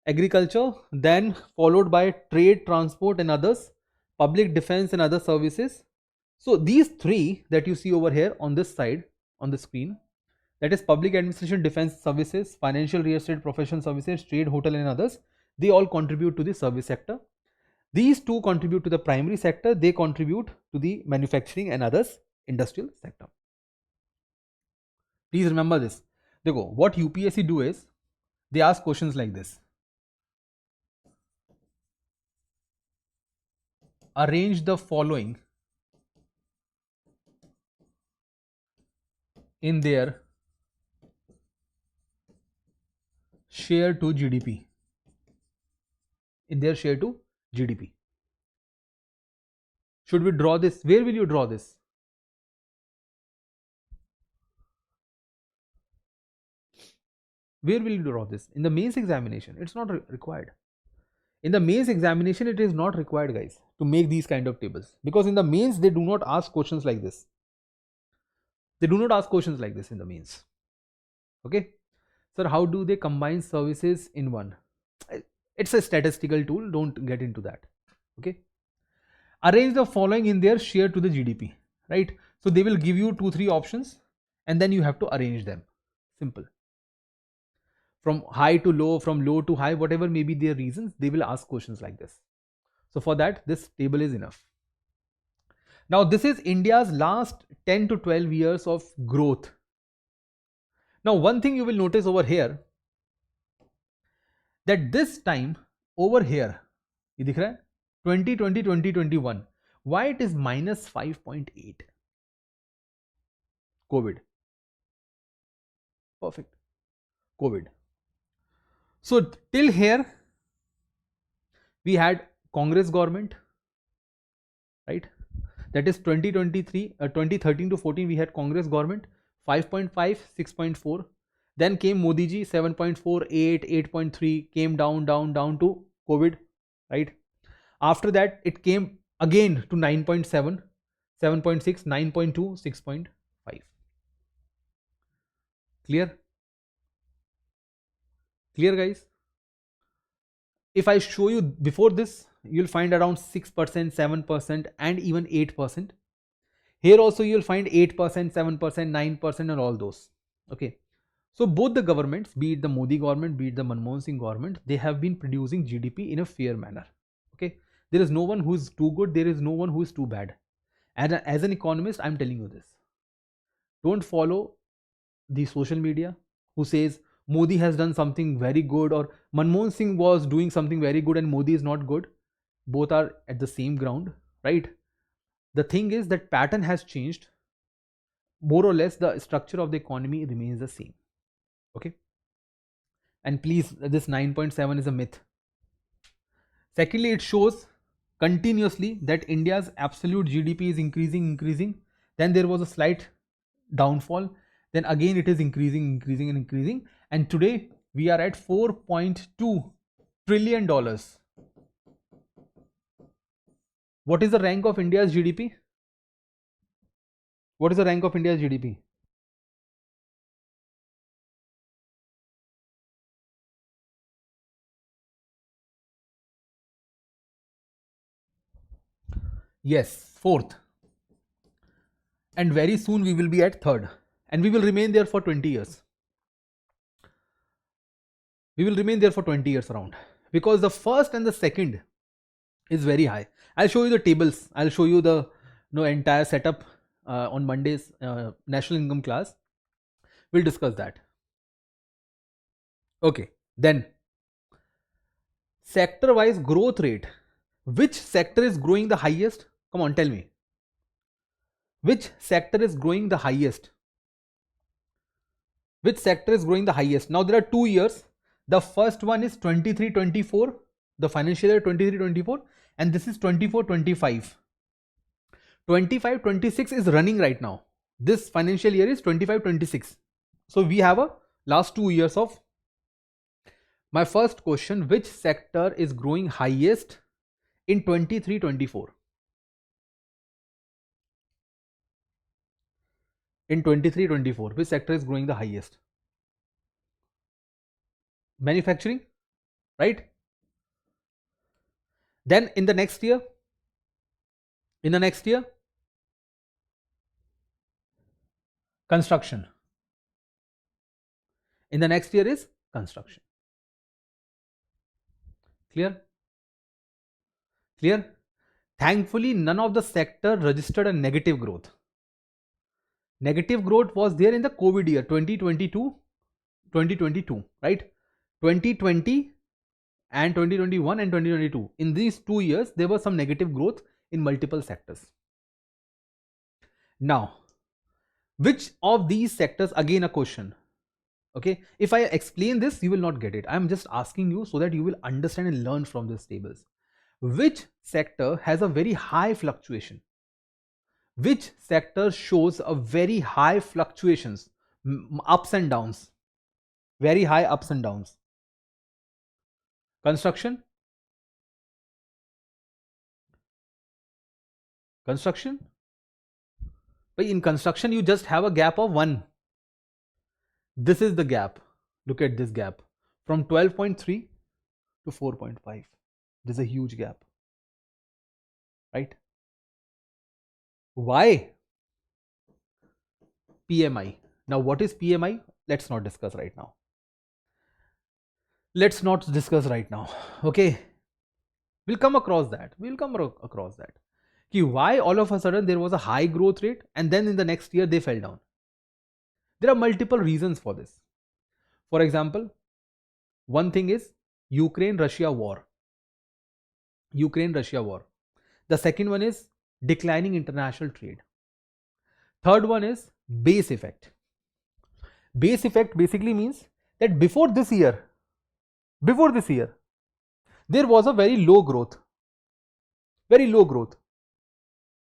Agriculture, then followed by trade, transport and others, public defense and other services. So these three that you see over here on this side on the screen, that is public administration, defense services, financial, real estate, professional services, trade, hotel and others, they all contribute to the service sector. These two contribute to the primary sector, they contribute to the manufacturing and others industrial sector. Please remember this. Dekho, what UPSC do is, they ask questions like this. Arrange the following in their share to GDP. In their share to GDP. Should we draw this? Where will you draw this? Where will you draw this? In the mains examination, it's not required. In the mains examination, it is not required, guys, to make these kind of tables, because in the mains they do not ask questions like this. They do not ask questions like this in the mains. Okay, sir, how do they combine services in one? It's a statistical tool, don't get into that. Okay, arrange the following in their share to the GDP, right? So they will give you 2-3 options and then you have to arrange them. Simple. From high to low, from low to high, whatever may be their reasons, they will ask questions like this. So for that, this table is enough. Now this is India's last 10 to 12 years of growth. Now one thing you will notice over here, that this time over here, ये दिख रहा है 2020 2021, why it is minus 5.8? COVID. Perfect. COVID. So till here we had Congress government, right? That is 2013 to 14 we had Congress government, 5.5, 6.4. Then came Modi ji, 7.4, 8, 8.3, came down to COVID, right? After that it came again to 9.7, 7.6, 9.2, 6.5. Clear? Clear, guys? If I show you before this, you'll find around 6%, 7% and even 8%. Here also you'll find 8%, 7%, 9% and all those. Okay. So both the governments, be it the Modi government, be it the Manmohan Singh government, they have been producing GDP in a fair manner. Okay. There is no one who is too good. There is no one who is too bad. And as an economist, I'm telling you this. Don't follow the social media who says Modi has done something very good or Manmohan Singh was doing something very good and Modi is not good. Both are at the same ground, right? The thing is that pattern has changed. More or less the structure of the economy remains the same. Okay. And please, this 9.7 is a myth. Secondly, it shows continuously that India's absolute GDP is increasing. Then there was a slight downfall. Then again it is increasing. And today we are at $4.2 trillion. What is the rank of India's GDP? What is the rank of India's GDP? Yes, 4th. And very soon we will be at 3rd. And we will remain there for 20 years. We will remain there for 20 years around. Because the first and the second is very high. I'll show you the tables. I'll show you the entire setup on Monday's national income class. We'll discuss that. Okay. Then sector wise growth rate. Which sector is growing the highest? Come on, tell me. Which sector is growing the highest? Which sector is growing the highest? Now there are 2 years. The first one is 23-24, the financial year 23-24, and this is 24-25. 25-26 is running right now. This financial year is 25-26. So we have a last 2 years of. My first question, which sector is growing highest in 23-24? In 23-24, which sector is growing the highest? Manufacturing, right? Then in the next year, construction. In the next year is construction. Clear? Clear? Thankfully, none of the sector registered a negative growth. Negative growth was there in the COVID year 2022, right? 2020 and 2021 and 2022. In these 2 years, there was some negative growth in multiple sectors. Now, which of these sectors, again a question, okay? If I explain this, you will not get it. I'm just asking you so that you will understand and learn from these tables. Which sector has a very high fluctuation? Which sector shows a very high fluctuations, ups and downs, very high ups and downs? Construction? Construction? But in construction, you just have a gap of 1. This is the gap. Look at this gap from 12.3 to 4.5. This is a huge gap, right? Why? PMI. Now, what is PMI? Let's not discuss right now. Let's not discuss right now. Okay. We'll come across that. Why all of a sudden there was a high growth rate and then in the next year they fell down? There are multiple reasons for this. For example, one thing is Ukraine-Russia war. The second one is declining international trade. Third one is base effect. Base effect basically means that before this year, there was a very low growth.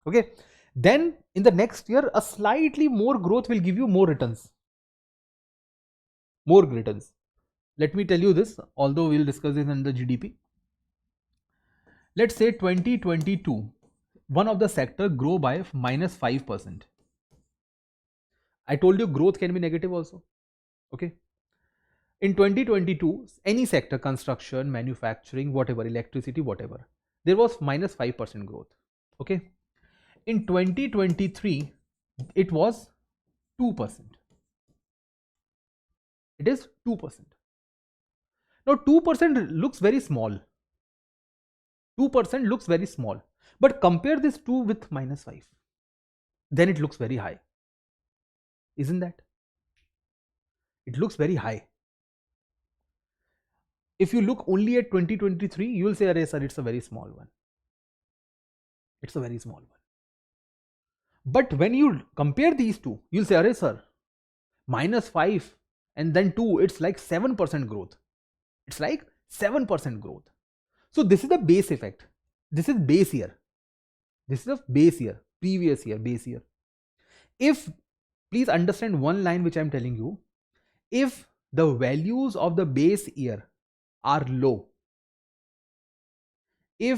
Okay. Then in the next year, a slightly more growth will give you more returns. Let me tell you this, although we'll discuss this in the GDP. Let's say 2022, one of the sector grow by -5%. I told you growth can be negative also. Okay. In 2022, any sector, construction, manufacturing, whatever, electricity, whatever, there was -5% growth. Okay. In 2023, it was 2%. It is 2%. Now 2% looks very small. 2% looks very small. But compare this 2 with -5. Then it looks very high. Isn't that? It looks very high. If you look only at 2023, you will say, "Arey sir, it's a very small one." It's a very small one. But when you compare these two, you'll say, "Arey sir, -5 and then 2, it's like 7% growth." It's like 7% growth. So this is the base effect. This is base year. This is a base year, previous year, base year. If, please understand one line which I'm telling you, if the values of the base year are low, the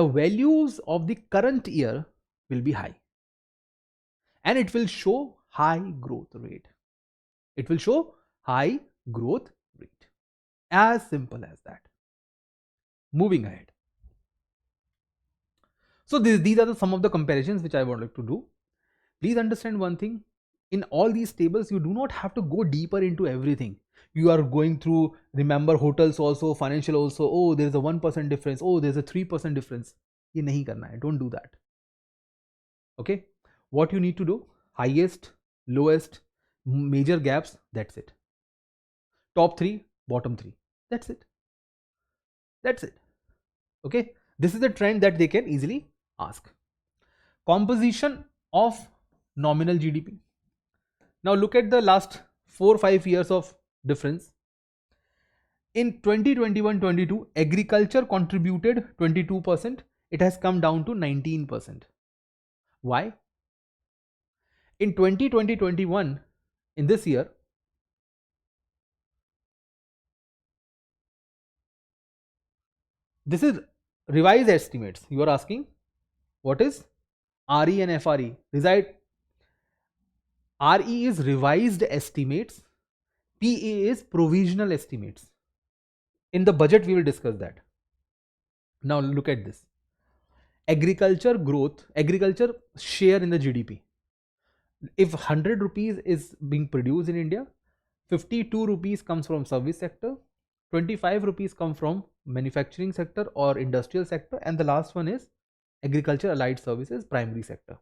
values of the current year will be high. And it will show high growth rate. As simple as that. Moving ahead. So these are some of the comparisons which I would like to do. Please understand one thing. In all these tables, you do not have to go deeper into everything. You are going through, remember, hotels also, financial also. Oh, there is a 1% difference. Oh, there is a 3% difference. Ye nahi karna hai. Don't do that. Okay. What you need to do? Highest, lowest, major gaps. That's it. Top 3, bottom 3. That's it. Okay. This is the trend that they can easily ask. Composition of nominal GDP. Now look at the last 4-5 years of difference. In 2021-22, agriculture contributed 22%. It has come down to 19%. Why? In 2020-21, in this year, this is revised estimates. You are asking what is RE and FRE. RE is revised estimates. PA is provisional estimates. In the budget, we will discuss that. Now look at this. Agriculture growth, agriculture share in the GDP. If 100 rupees is being produced in India, 52 rupees comes from service sector, 25 rupees come from manufacturing sector or industrial sector, and the last one is agriculture allied services, primary sector.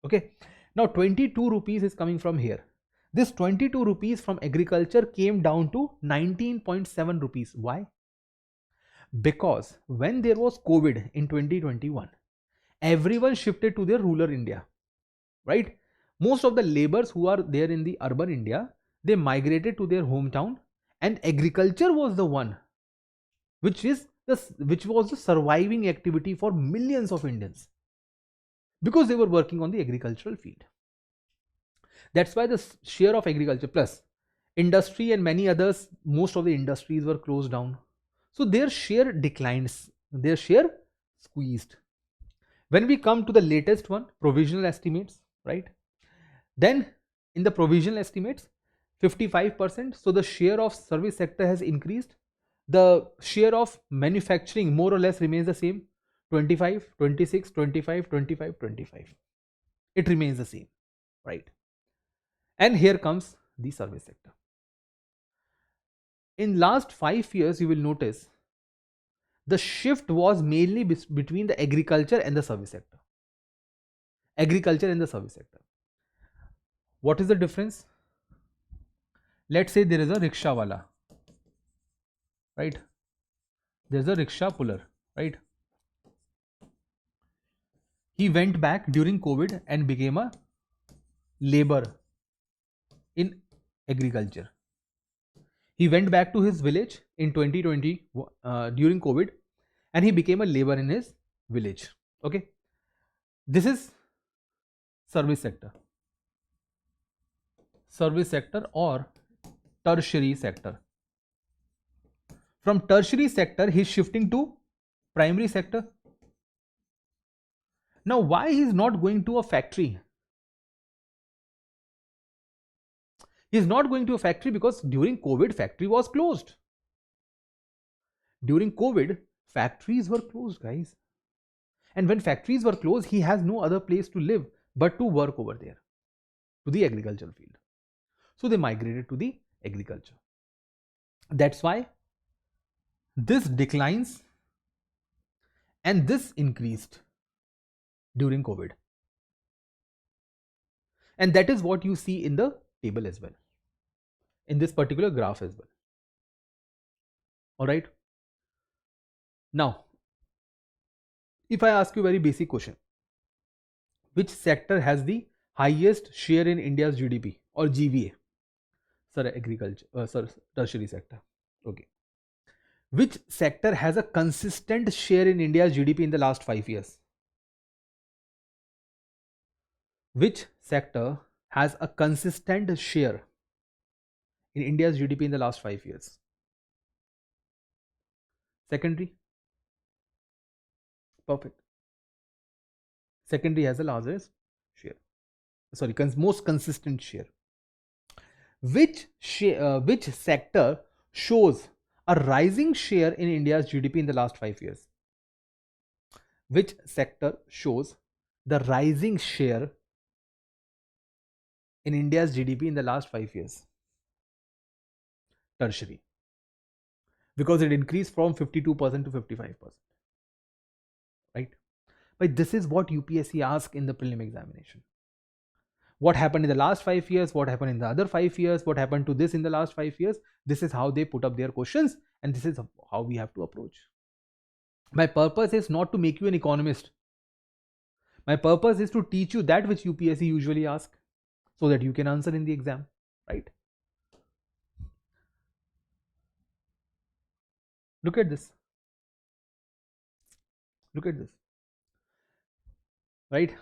Okay. Now 22 rupees is coming from here. This 22 rupees from agriculture came down to 19.7 rupees. Why? Because when there was COVID in 2021, everyone shifted to their rural India, right? Most of the laborers who are there in the urban India, they migrated to their hometown, and agriculture was the one which was the surviving activity for millions of Indians, because they were working on the agricultural field. That's why the share of agriculture plus industry and many others, most of the industries were closed down. So their share declines, their share squeezed. When we come to the latest one, provisional estimates, right? Then in the provisional estimates, 55%. So the share of service sector has increased. The share of manufacturing more or less remains the same. 25, 26, 25, 25, 25. It remains the same, right? And here comes the service sector. In last 5 years, you will notice the shift was mainly between the agriculture and the service sector. Agriculture and the service sector. What is the difference? Let's say there is a rickshaw wala, right? There's a rickshaw puller, right? He went back during COVID and became a laborer in agriculture. He went back to his village in 2020 during COVID, and he became a laborer in his village. Okay, this is service sector. Service sector or tertiary sector. From tertiary sector, he is shifting to primary sector. Now, why he is not going to a factory? He is not going to a factory because during COVID, factory was closed. During COVID, factories were closed, guys. And when factories were closed, he has no other place to live but to work over there, to the agricultural field. So they migrated to the agriculture. That's why this declines and this increased during COVID. And that is what you see in the table as well, in this particular graph as well. All right. Now, if I ask you a very basic question, which sector has the highest share in India's GDP or GVA? Sir, agriculture, sir, tertiary sector. Okay. Which sector has a consistent share in India's GDP in the last 5 years? Which sector has a consistent share in India's GDP in the last 5 years? Secondary. Perfect. Secondary has the largest share. Sorry, most consistent share. Which sector shows a rising share in India's GDP in the last 5 years? Which sector shows the rising share in India's GDP in the last 5 years? Tertiary. Because it increased from 52% to 55%. Right? But this is what UPSC asks in the prelim examination. What happened in the last 5 years? What happened in the other 5 years? What happened to this in the last 5 years? This is how they put up their questions, and this is how we have to approach. My purpose is not to make you an economist. My purpose is to teach you that which UPSC usually asks, so that you can answer in the exam, right? Look at this. Look at this. Right?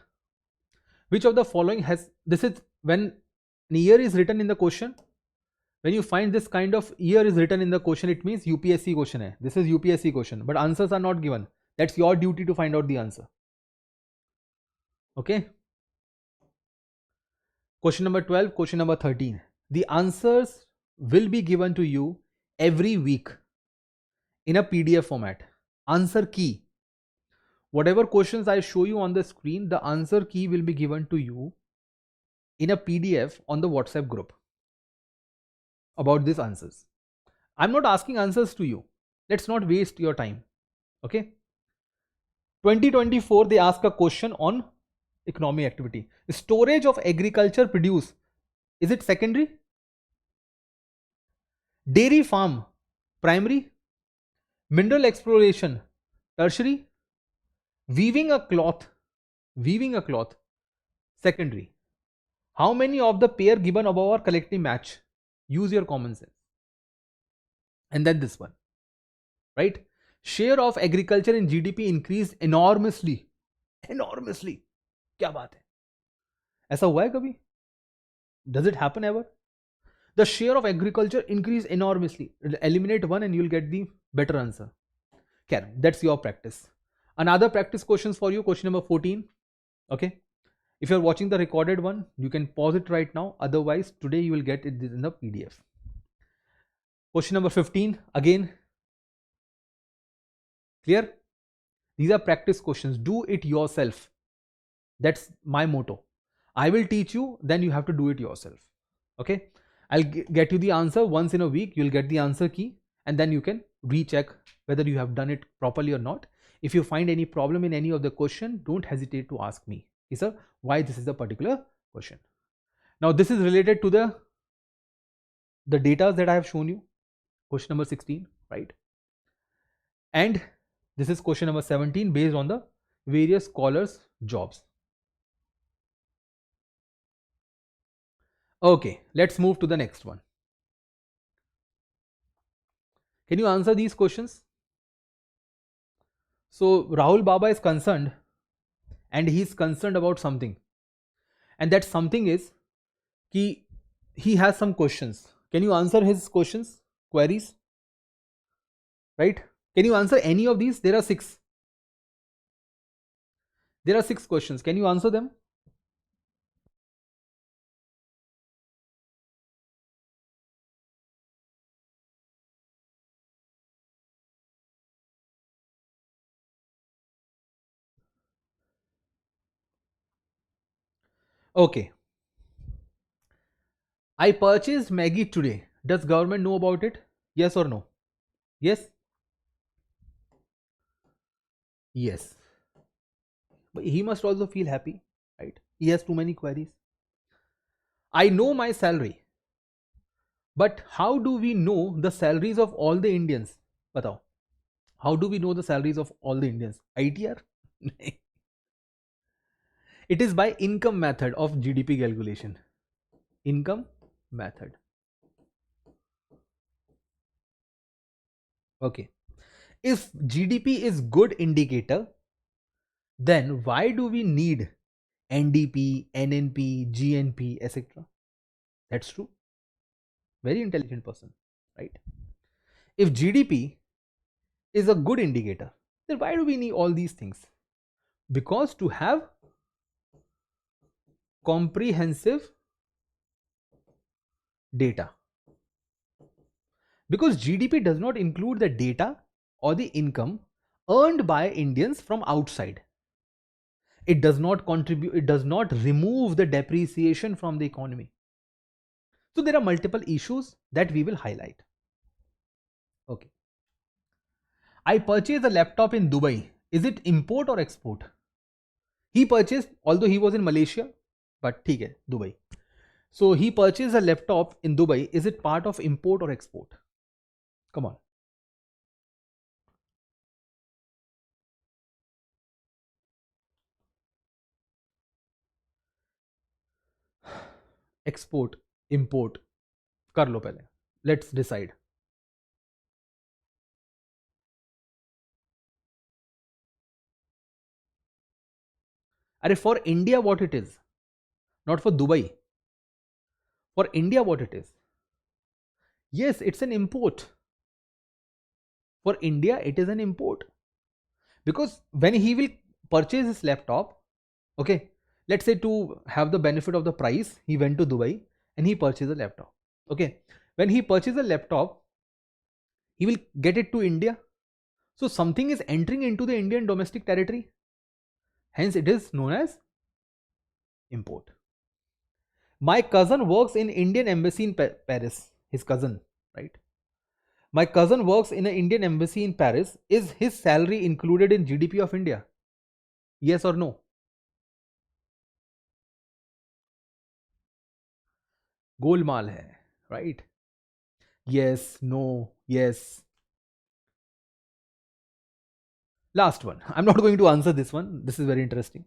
Which of the following has, this is when year is written in the question. When you find this kind of year is written in the question, it means UPSC question hai. This is UPSC question, but answers are not given. That's your duty to find out the answer. Okay. Question number 12, question number 13. The answers will be given to you every week in a PDF format. Answer key. Whatever questions I show you on the screen, the answer key will be given to you in a PDF on the WhatsApp group about these answers. I'm not asking answers to you. Let's not waste your time. Okay. 2024, they ask a question on economic activity. Storage of agriculture produce, is it secondary? Dairy farm, primary? Mineral exploration, tertiary? Weaving a cloth, secondary. How many of the pair given above are collectively match? Use your common sense. And then this one, right? Share of agriculture in GDP increased enormously. Enormously. क्या बात है? ऐसा हुआ है कभी? Does it happen ever? The share of agriculture increased enormously. Eliminate one and you'll get the better answer. Okay, that's your practice. Another practice questions for you, question number 14. Okay. If you're watching the recorded one, you can pause it right now. Otherwise, today you will get it in the PDF. Question number 15. Again, clear? These are practice questions. Do it yourself. That's my motto. I will teach you, then you have to do it yourself. Okay. I'll get you the answer once in a week. You'll get the answer key and then you can recheck whether you have done it properly or not. If you find any problem in any of the question, don't hesitate to ask me. Okay, sir, why this is a particular question. Now this is related to the data that I have shown you. Question number 16, right? And this is question number 17 based on the various scholars' jobs. Okay, let's move to the next one. Can you answer these questions? So Rahul Baba is concerned and he is concerned about something. And that something is he has some questions. Can you answer his questions, queries? Right? Can you answer any of these? There are 6. There are 6 questions. Can you answer them? Okay. I purchased Maggie today. Does government know about it? Yes or no? Yes? Yes. But he must also feel happy, right? He has too many queries. I know my salary. But how do we know the salaries of all the Indians? Batao. How do we know the salaries of all the Indians? ITR? It is by income method of GDP calculation. Income method. Okay. If GDP is good indicator, then why do we need NDP, NNP, GNP, etc.? That's true. Very intelligent person, right? If GDP is a good indicator, then why do we need all these things? Because to have comprehensive data. Because GDP does not include the data or the income earned by Indians from outside. It does not contribute, it does not remove the depreciation from the economy. So there are multiple issues that we will highlight. Okay. I purchased a laptop in Dubai. Is it import or export? He purchased, although he was in Malaysia, but theek hai, Dubai. So he purchased a laptop in Dubai. Is it part of import or export? Come on. Export, import. कर लो पहले. Let's decide. Arey, for India what it is, not for Dubai. For India what it is. Yes, it's an import. For India it is an import. Because when he will purchase his laptop, okay, Let's say to have the benefit of the price, he went to Dubai and he purchased a laptop. Okay. When he purchased a laptop, he will get it to India. So something is entering into the Indian domestic territory. Hence it is known as import. My cousin works in Indian embassy in Paris. His cousin, right? My cousin works in an Indian embassy in Paris. Is his salary included in GDP of India? Yes or no? Golmaal है, right? Yes, no, yes. Last one. I'm not going to answer this one. This is very interesting.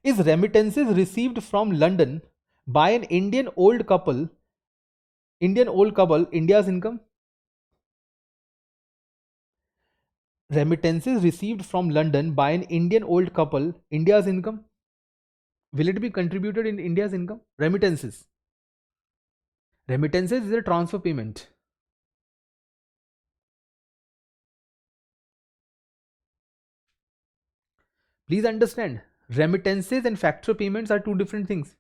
Is remittances received from London by an Indian old couple India's income? Remittances received from London by an Indian old couple India's income? Will it be contributed in India's income? Remittances. Remittances is a transfer payment. Please understand, remittances and factor payments are two different things.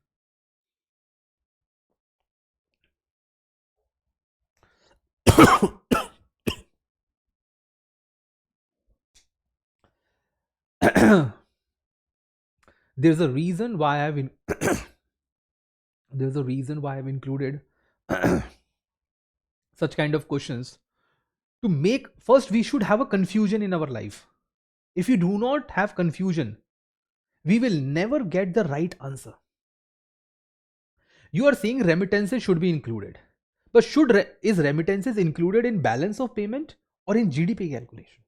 There's a reason why I've there's a reason why I've included such kind of questions to make. First, we should have a confusion in our life. If you do not have confusion, we will never get the right answer. You are saying remittances should be included, but is remittances included in balance of payment or in GDP calculation?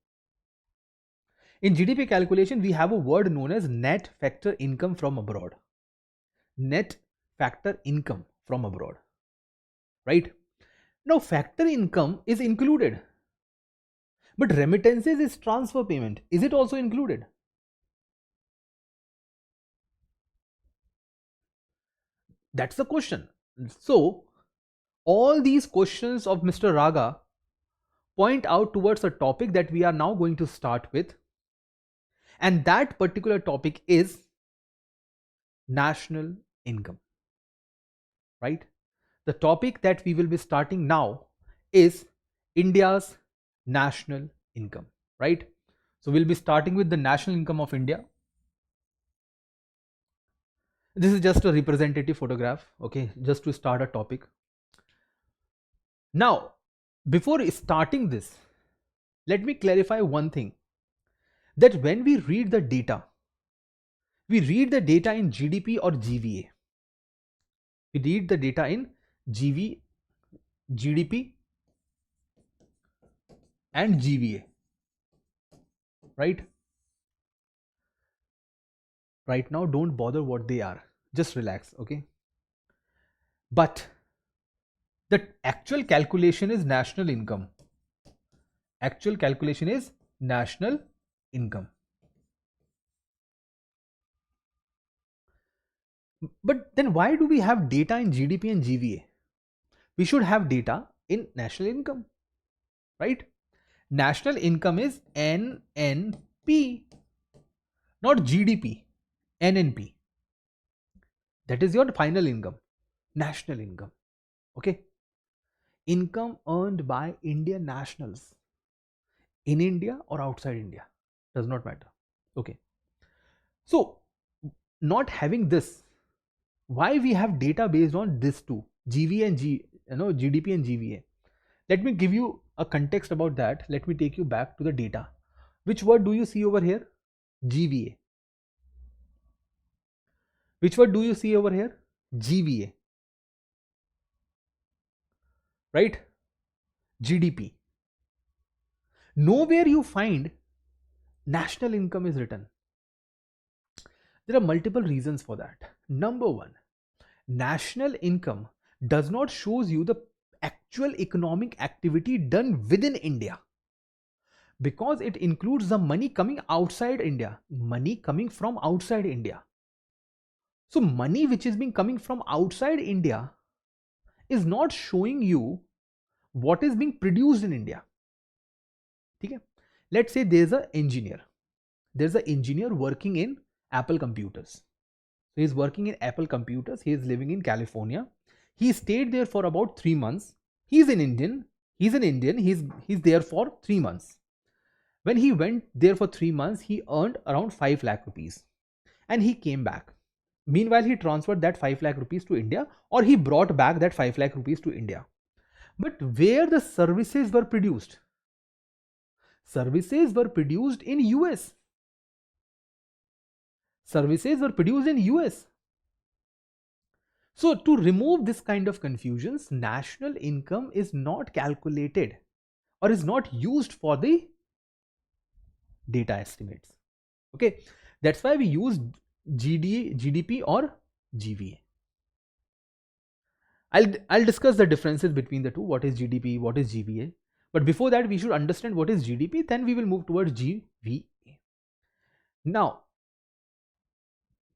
In GDP calculation, we have a word known as net factor income from abroad. Net factor income from abroad, right? Now, factor income is included, but remittances is transfer payment. Is it also included? That's the question. So, all these questions of Mr. Raga point out towards a topic that we are now going to start with. And that particular topic is national income, right? The topic that we will be starting now is India's national income, right? So we'll be starting with the national income of India. This is just a representative photograph, okay, just to start a topic. Now, before starting this, let me clarify one thing, that when we read the data in GDP or GVA. We read the data in GDP and GVA, right? Right now, don't bother what they are. Just relax, okay? But the actual calculation is national income. Actual calculation is national income. But then why do we have data in GDP and GVA? We should have data in national income, right? National income is NNP, not GDP, NNP. That is your final income, national income, okay? Income earned by Indian nationals in India or outside India, does not matter, okay? So, not having this, why we have data based on this two, GVA and GDP and GVA. Let me give you a context about that. Let me take you back to the data. Which word do you see over here? GVA. Which word do you see over here? GVA. Right? GDP. Nowhere you find national income is written. There are multiple reasons for that. Number one, national income does not shows you the actual economic activity done within India, because it includes the money coming outside India, money coming from outside India. So money which is being coming from outside India is not showing you what is being produced in India. Okay? Let's say there's an engineer working in Apple computers. So he's working in Apple Computers. He is living in California. He stayed there for about 3 months. He's an Indian. He's there for 3 months. When he went there for 3 months, he earned around 5 lakh rupees and he came back. Meanwhile, he transferred that 5 lakh rupees to India, or he brought back that 5 lakh rupees to India. But where the services were produced? Services were produced in US. Services were produced in US. So to remove this kind of confusions, national income is not calculated or is not used for the data estimates. Okay, that's why we use GDP or GVA. I'll discuss the differences between the two. What is GDP? What is GVA? But before that, we should understand what is GDP. Then we will move towards GVA. Now,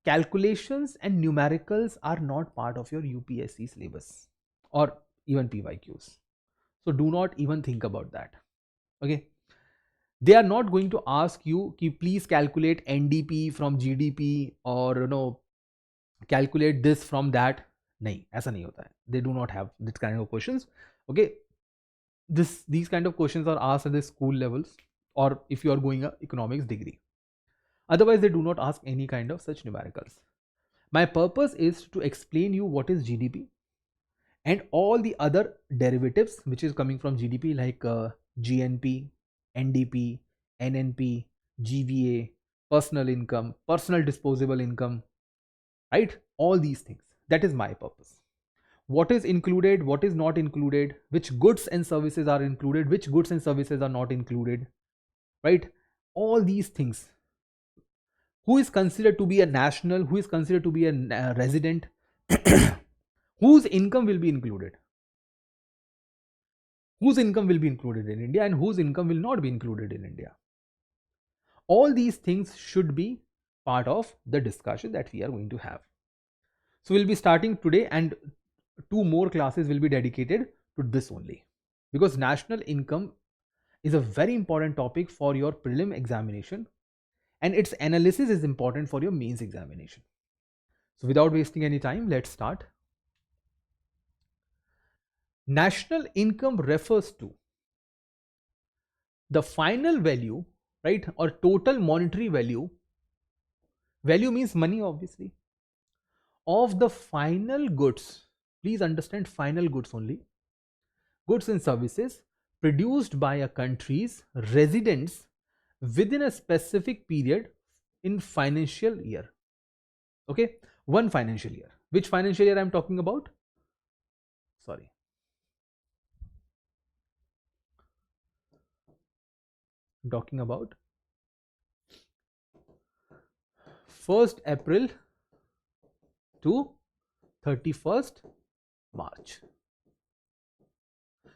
calculations and numericals are not part of your UPSC syllabus or even PYQs. So do not even think about that. Okay. They are not going to ask you ki please calculate NDP from GDP or calculate this from that. नहीं, ऐसा नहीं होता है. They do not have this kind of questions. Okay. These kind of questions are asked at the school levels or if you are going a economics degree. Otherwise, they do not ask any kind of such numericals. My purpose is to explain you what is GDP and all the other derivatives which is coming from GDP like GNP, NDP, NNP, GVA, personal income, personal disposable income, right? All these things. That is my purpose. What is included, what is not included, which goods and services are included, which goods and services are not included, right? All these things. Who is considered to be a national, who is considered to be a resident, whose income will be included, whose income will be included in India and whose income will not be included in India. All these things should be part of the discussion that we are going to have. So we'll be starting today and 2 more classes will be dedicated to this only, because national income is a very important topic for your prelim examination and its analysis is important for your mains examination. So without wasting any time, let's start. National income refers to the final value, right, or total monetary value. Value means money, obviously, of the final goods. Please understand final goods only. Goods and services produced by a country's residents within a specific period in financial year. Okay, one financial year. Which financial year I'm talking about? Sorry. I'm talking about 1st April to 31st March,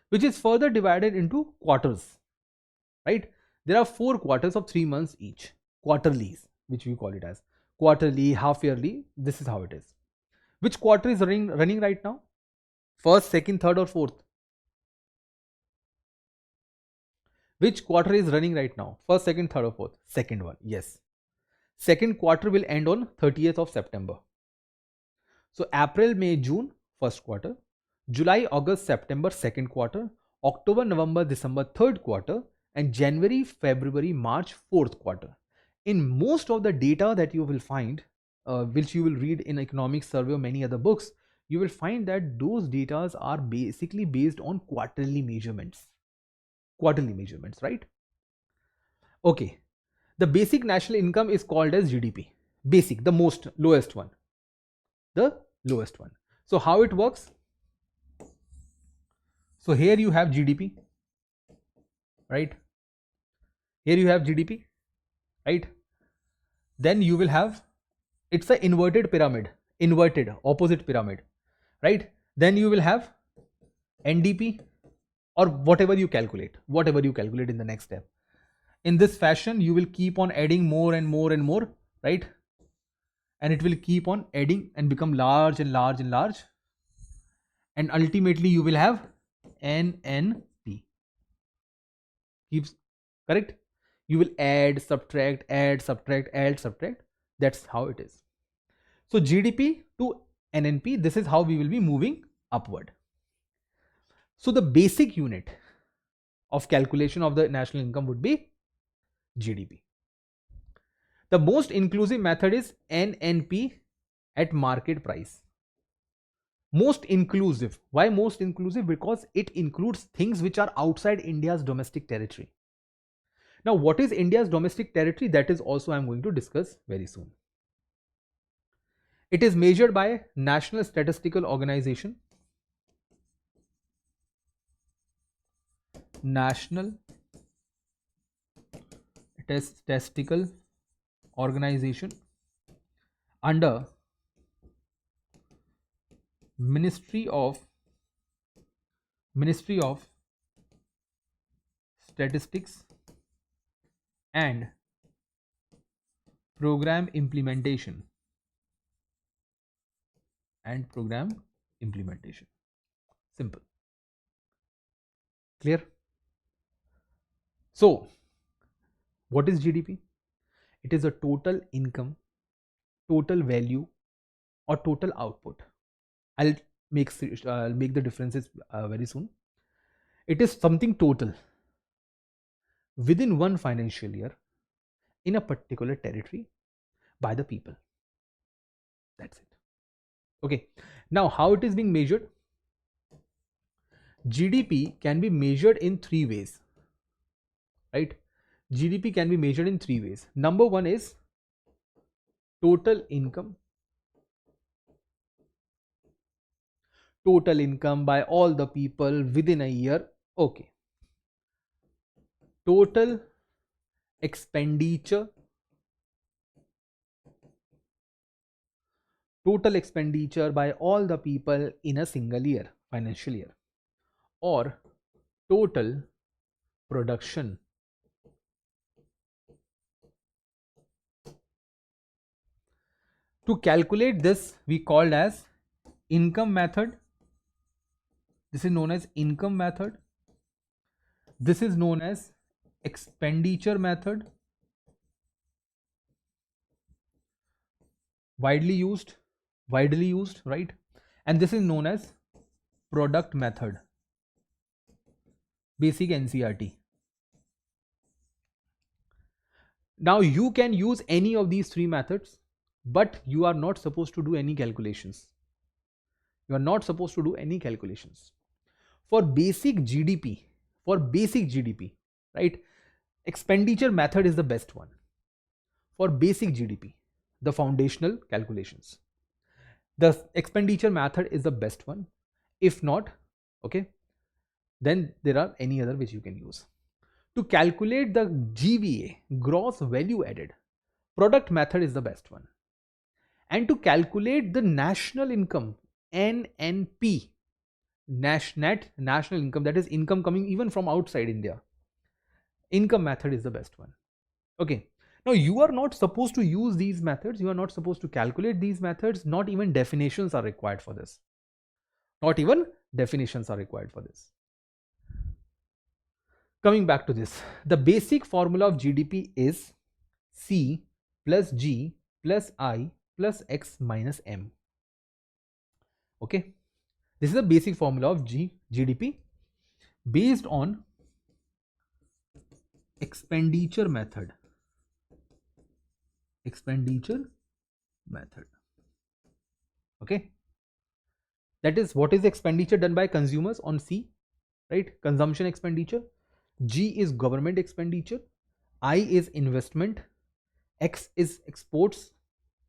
which is further divided into quarters, right? There are 4 quarters of 3 months each, quarterlies, which we call it as quarterly, half yearly. This is how it is. Which quarter is running right now? 1st, 2nd, 3rd or 4th? Which quarter is running right now? 1st, 2nd, 3rd or 4th? Second one, yes. Second quarter will end on 30th of September. So April, May, June, 1st quarter. July, August, September, 2nd quarter. October, November, December, 3rd quarter. And January, February, March, 4th quarter. In most of the data that you will find, which you will read in economic survey or many other books, you will find that those data are basically based on quarterly measurements. Quarterly measurements, right? Okay. The basic national income is called as GDP. Basic, the lowest one. The lowest one. So how it works? So here you have GDP, right? Here you have GDP, right? Then you will have, it's an inverted pyramid, inverted, opposite pyramid, right? Then you will have NDP or whatever you calculate in the next step. In this fashion, you will keep on adding more and more and more, right? And it will keep on adding and become large and large and large. And ultimately you will have NNP. Keeps correct? You will add, subtract, add, subtract, add, subtract. That's how it is. So GDP to NNP, this is how we will be moving upward. So the basic unit of calculation of the national income would be GDP. The most inclusive method is NNP at market price. Most inclusive. Why most inclusive? Because it includes things which are outside India's domestic territory. Now, what is India's domestic territory? That is also I am going to discuss very soon. It is measured by National Statistical Organization. National Statistical Organization under Ministry of Statistics and Program Implementation. Simple. Clear? So, what is GDP? It is a total income, total value, or total output. I'll make the differences very soon. It is something total within one financial year in a particular territory by the people. That's it. Okay. Now, how it is being measured? GDP can be measured in three ways, right? GDP can be measured in three ways. Number one is total income. Total income by all the people within a year. Okay. Total expenditure. Total expenditure by all the people in a single year, financial year. Or total production. To calculate this, we called as income method. This is known as income method. This is known as expenditure method. Widely used, right? And this is known as product method. Basic NCERT. Now you can use any of these three methods, but you are not supposed to do any calculations. You are not supposed to do any calculations. For basic GDP, right? Expenditure method is the best one. For basic GDP, the foundational calculations, the expenditure method is the best one. If not, okay, then there are any other which you can use. To calculate the GVA, gross value added, product method is the best one. And to calculate the national income, NNP, net national income, that is income coming even from outside India, income method is the best one. Okay. Now you are not supposed to use these methods. You are not supposed to calculate these methods. Not even definitions are required for this. Coming back to this, the basic formula of GDP is C plus G plus I plus X minus M. Okay. This is the basic formula of GDP based on expenditure method. Okay. That is, what is expenditure done by consumers on C, right? Consumption expenditure. G is government expenditure. I is investment. X is exports,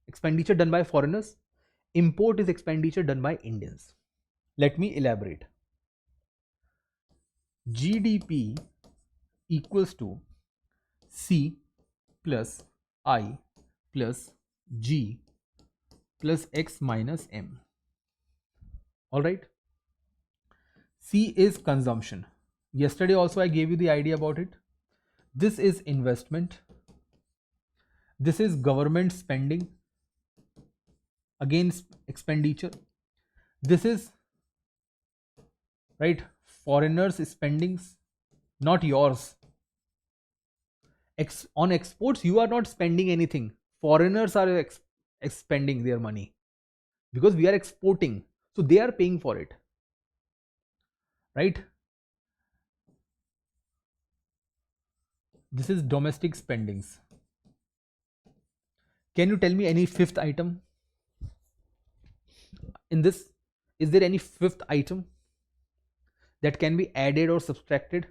expenditure done by foreigners. Import is expenditure done by Indians. Let me elaborate. GDP equals to C plus I plus G plus X minus M. All right. C is consumption. Yesterday also I gave you the idea about it. This is investment. This is government spending. Again, expenditure. This is, right, foreigners spendings, not yours. On exports, you are not spending anything. Foreigners are spending their money. because we are exporting, so they are paying for it, right? This is domestic spendings. Can you tell me any fifth item in this? Is there any fifth item that can be added or subtracted?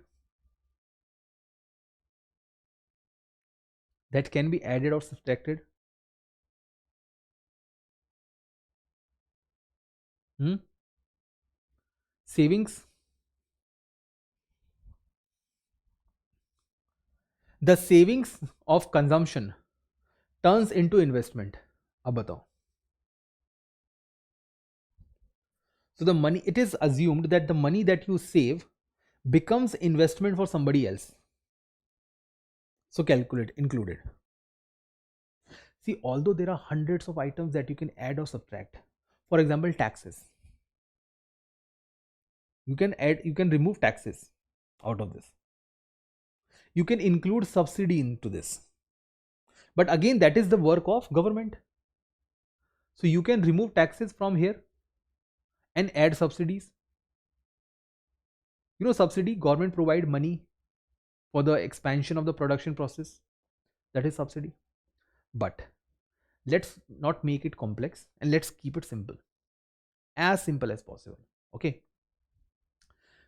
That can be added or subtracted? Savings. The savings of consumption turns into investment. अब बताओ. So the money, it is assumed that the money that you save becomes investment for somebody else. So calculate, included. See, although there are hundreds of items that you can add or subtract, for example, taxes. You can add, you can remove taxes out of this. You can include subsidy into this. But again, that is the work of government. So you can remove taxes from here and add subsidies. You know, subsidy, government provide money for the expansion of the production process. That is subsidy. But let's not make it complex and let's keep it simple. As simple as possible. Okay.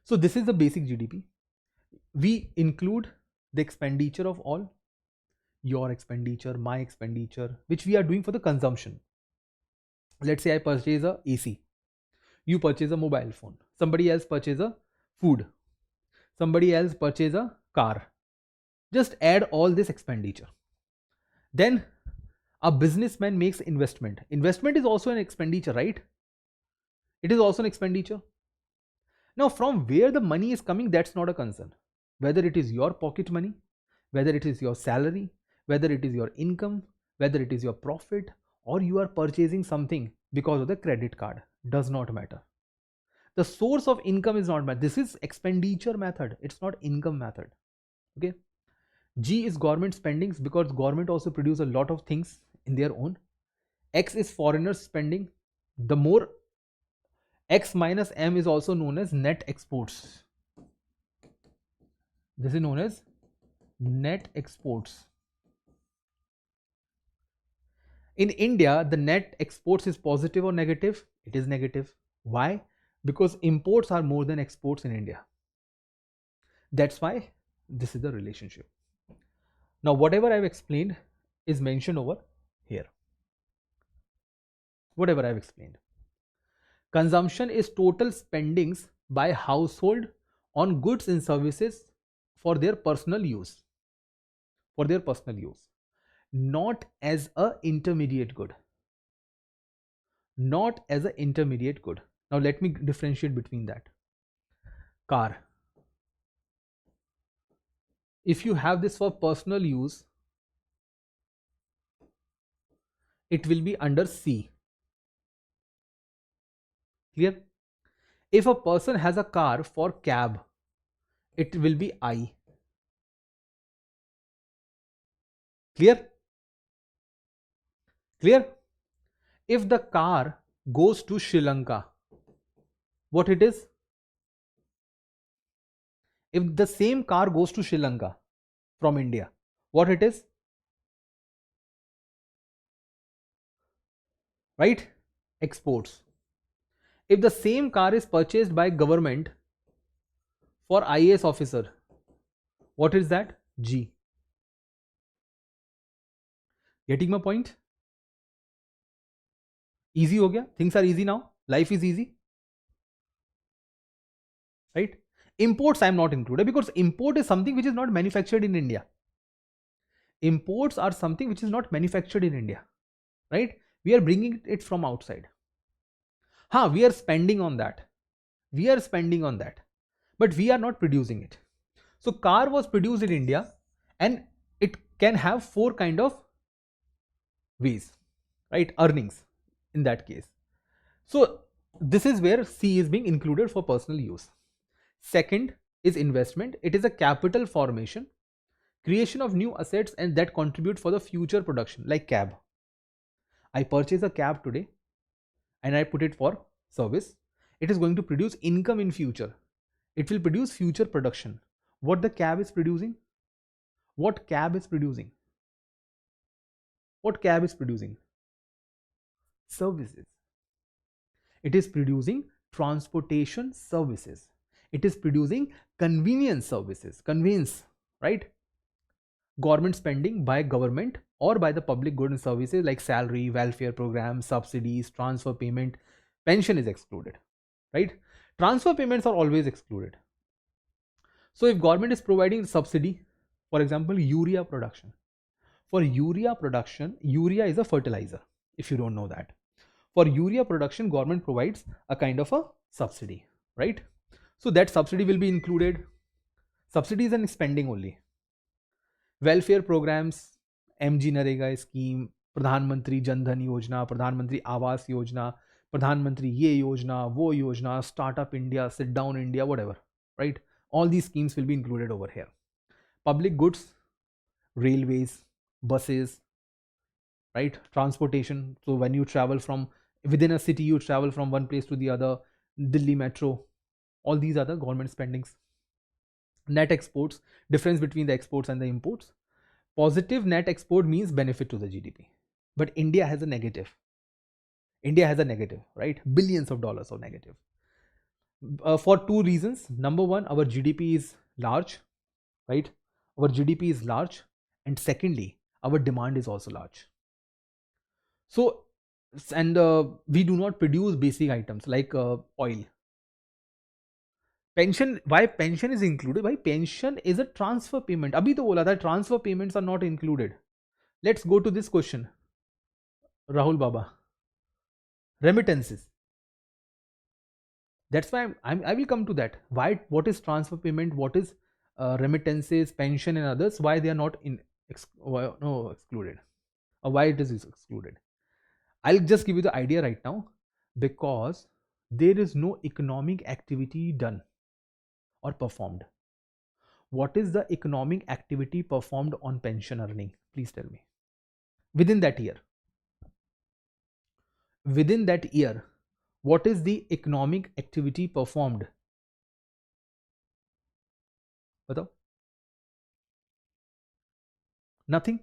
So this is the basic GDP. We include the expenditure of all, your expenditure, my expenditure, which we are doing for the consumption. Let's say I purchase a AC, you purchase a mobile phone, somebody else purchase a food, somebody else purchase a car. Just add all this expenditure. Then a businessman makes investment. Investment is also an expenditure, right? It is also an expenditure. Now, from where the money is coming, that's not a concern. Whether it is your pocket money, whether it is your salary, whether it is your income, whether it is your profit, or you are purchasing something because of the credit card, does not matter. The source of income is not matter. This is expenditure method. It's not income method. Okay. G is government spendings, because government also produce a lot of things in their own. X is foreigners spending. The more X minus M is also known as net exports. This is known as net exports. In India, the net exports is positive or negative? It is negative. Why? Because imports are more than exports in India. That's why this is the relationship. Now, whatever I've explained is mentioned over here. Whatever I've explained. Consumption is total spendings by household on goods and services for their personal use. For their personal use. Not as a intermediate good. Not as an intermediate good. Now let me differentiate between that. Car. If you have this for personal use, it will be under C. Clear? If a person has a car for cab, it will be I. Clear? Clear? If the car goes to Sri Lanka, what it is? If the same car goes to Sri Lanka from India, what it is? Right? Exports. If the same car is purchased by government for IAS officer, what is that? G. Getting my point? Easy ho gaya? Things are easy now. Life is easy. Right? Imports I am not included, because import is something which is not manufactured in India. Imports are something which is not manufactured in India. Right? We are bringing it from outside. We are spending on that. We are spending on that. But we are not producing it. So car was produced in India, and it can have 4 kind of ways, right? Earnings in that case. So this is where C is being included for personal use. Second is investment. It is a capital formation, creation of new assets and that contribute for the future production, like cab. I purchase a cab today and I put it for service, it is going to produce income in future. It will produce future production. What the cab is producing? What cab is producing? What cab is producing? Services. It is producing transportation services. It is producing convenience services. Convenience, right? Government spending by government or by the public goods and services like salary, welfare programs, subsidies, transfer payment, pension is excluded, right? Transfer payments are always excluded. So if government is providing subsidy, for example, urea production. For urea production, urea is a fertilizer, if you don't know that. For urea production, government provides a kind of a subsidy, right? So that subsidy will be included. Subsidies and spending only. Welfare programs, MG Narega scheme, Pradhan Mantri Jan Dhan Yojana, Pradhan Mantri Awas Yojana, Pradhan Mantri Ye Yojana, Wo Yojana, Startup India, Sit Down India, whatever, right? All these schemes will be included over here. Public goods, railways, buses, right? Transportation. So when you travel from within a city, you travel from one place to the other, Delhi Metro, all these are the government spendings. Net exports, difference between the exports and the imports. Positive net export means benefit to the GDP. But India has a negative. India has a negative, right? Billions of dollars of negative. For two reasons. Number one, our GDP is large, right? Our GDP is large. And secondly, our demand is also large. So, and we do not produce basic items like oil. Pension, why pension is included? Why pension is a transfer payment? Abhi to bola tha transfer payments are not included. Let's go to this question. Rahul Baba. Remittances. That's why I will come to that. Why? What is transfer payment? What is remittances, pension, and others? Why they are not excluded? Or why it is excluded? I'll just give you the idea right now, because there is no economic activity done or performed. What is the economic activity performed on pension earning? Please tell me. Within that year. Within that year, what is the economic activity performed? Batao. Nothing.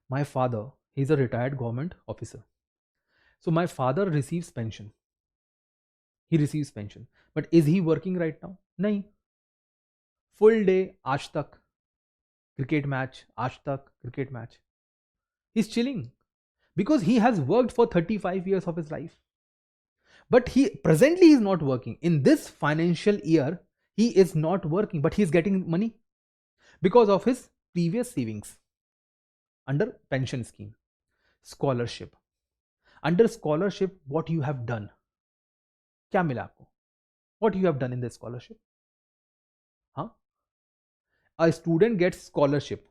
My father, he's a retired government officer. So my father receives pension. He receives pension. But is he working right now? Nahi. Full day, aaj tak, cricket match, aaj tak, cricket match. He's chilling because he has worked for 35 years of his life. But he presently is not working. In this financial year, he is not working, but he is getting money because of his previous savings under pension scheme. Scholarship. Under scholarship, what you have done? क्या मिला आपको? What you have done in this scholarship? Huh? A student gets scholarship.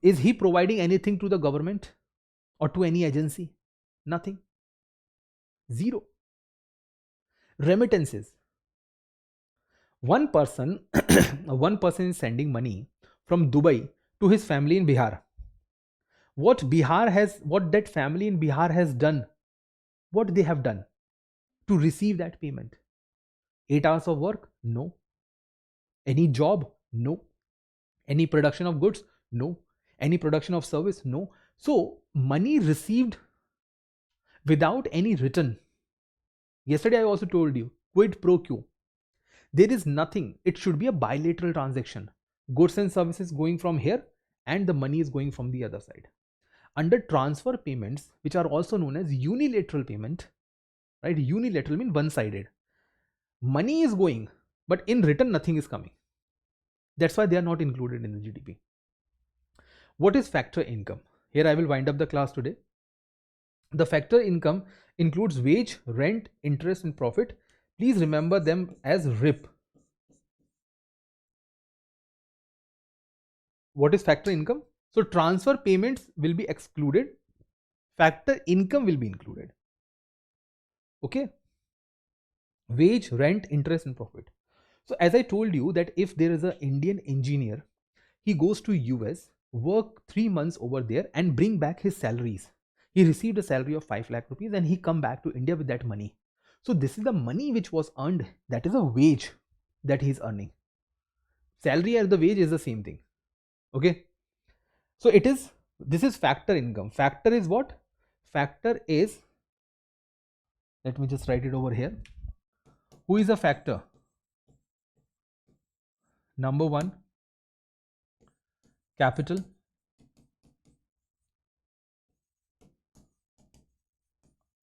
Is he providing anything to the government or to any agency? Nothing. Zero. Remittances. One person is sending money from Dubai to his family in Bihar. What that family in Bihar has done, what they have done to receive that payment? 8 hours of work? No. Any job? No. Any production of goods? No. Any production of service? No. So money received without any return. Yesterday I also told you, quid pro quo. There is nothing. It should be a bilateral transaction. Goods and services going from here and the money is going from the other side. Under transfer payments, which are also known as unilateral payment, right? Unilateral means one-sided. Money is going, but in return nothing is coming. That's why they are not included in the GDP. What is factor income? Here I will wind up the class today. The factor income includes wage, rent, interest and profit. Please remember them as RIP. What is factor income? So transfer payments will be excluded. Factor income will be included. Okay. Wage, rent, interest and profit. So as I told you that if there is an Indian engineer, he goes to US, work 3 months over there and bring back his salaries. He received a salary of 5 lakh rupees and he come back to India with that money. So this is the money which was earned. That is a wage that he is earning. Salary and the wage is the same thing. Okay. So this is factor income. Factor is what? Factor is, let me just write it over here. Who is a factor? Number one, capital.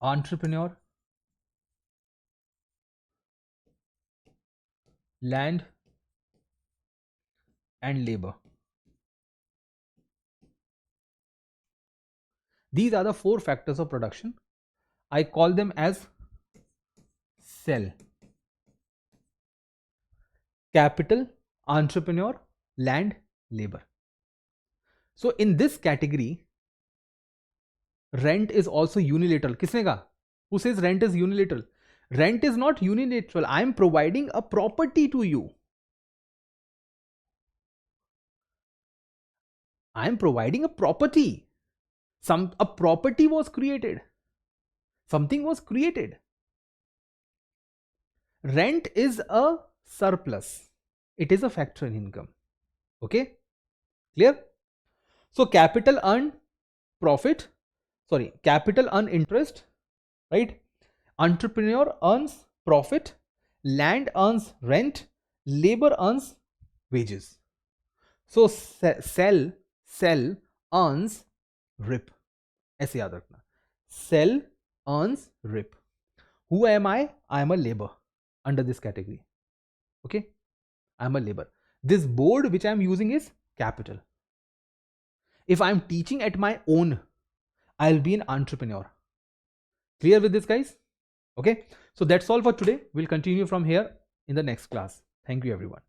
Entrepreneur. Land and labor. These are the 4 factors of production. I call them as cell. Capital, entrepreneur, land, labor. So in this category, rent is also unilateral. Kisne kaha? Who says rent is unilateral? Rent is not unilateral. I am providing a property to you. I am providing a property. A property was created. Something was created. Rent is a surplus. It is a factor in income. Okay? Clear? So capital earn profit. Sorry, capital earn interest. Right? Entrepreneur earns profit. Land earns rent. Labor earns wages. So cell earns RIP. ऐसे याद रखना. Cell earns RIP. Who am I? I am a labor under this category. Okay, I am a labor. This board which I am using is capital. If I am teaching at my own, I'll be an entrepreneur. Clear with this, guys? Okay, so that's all for today. We'll continue from here in the next class. Thank you, everyone.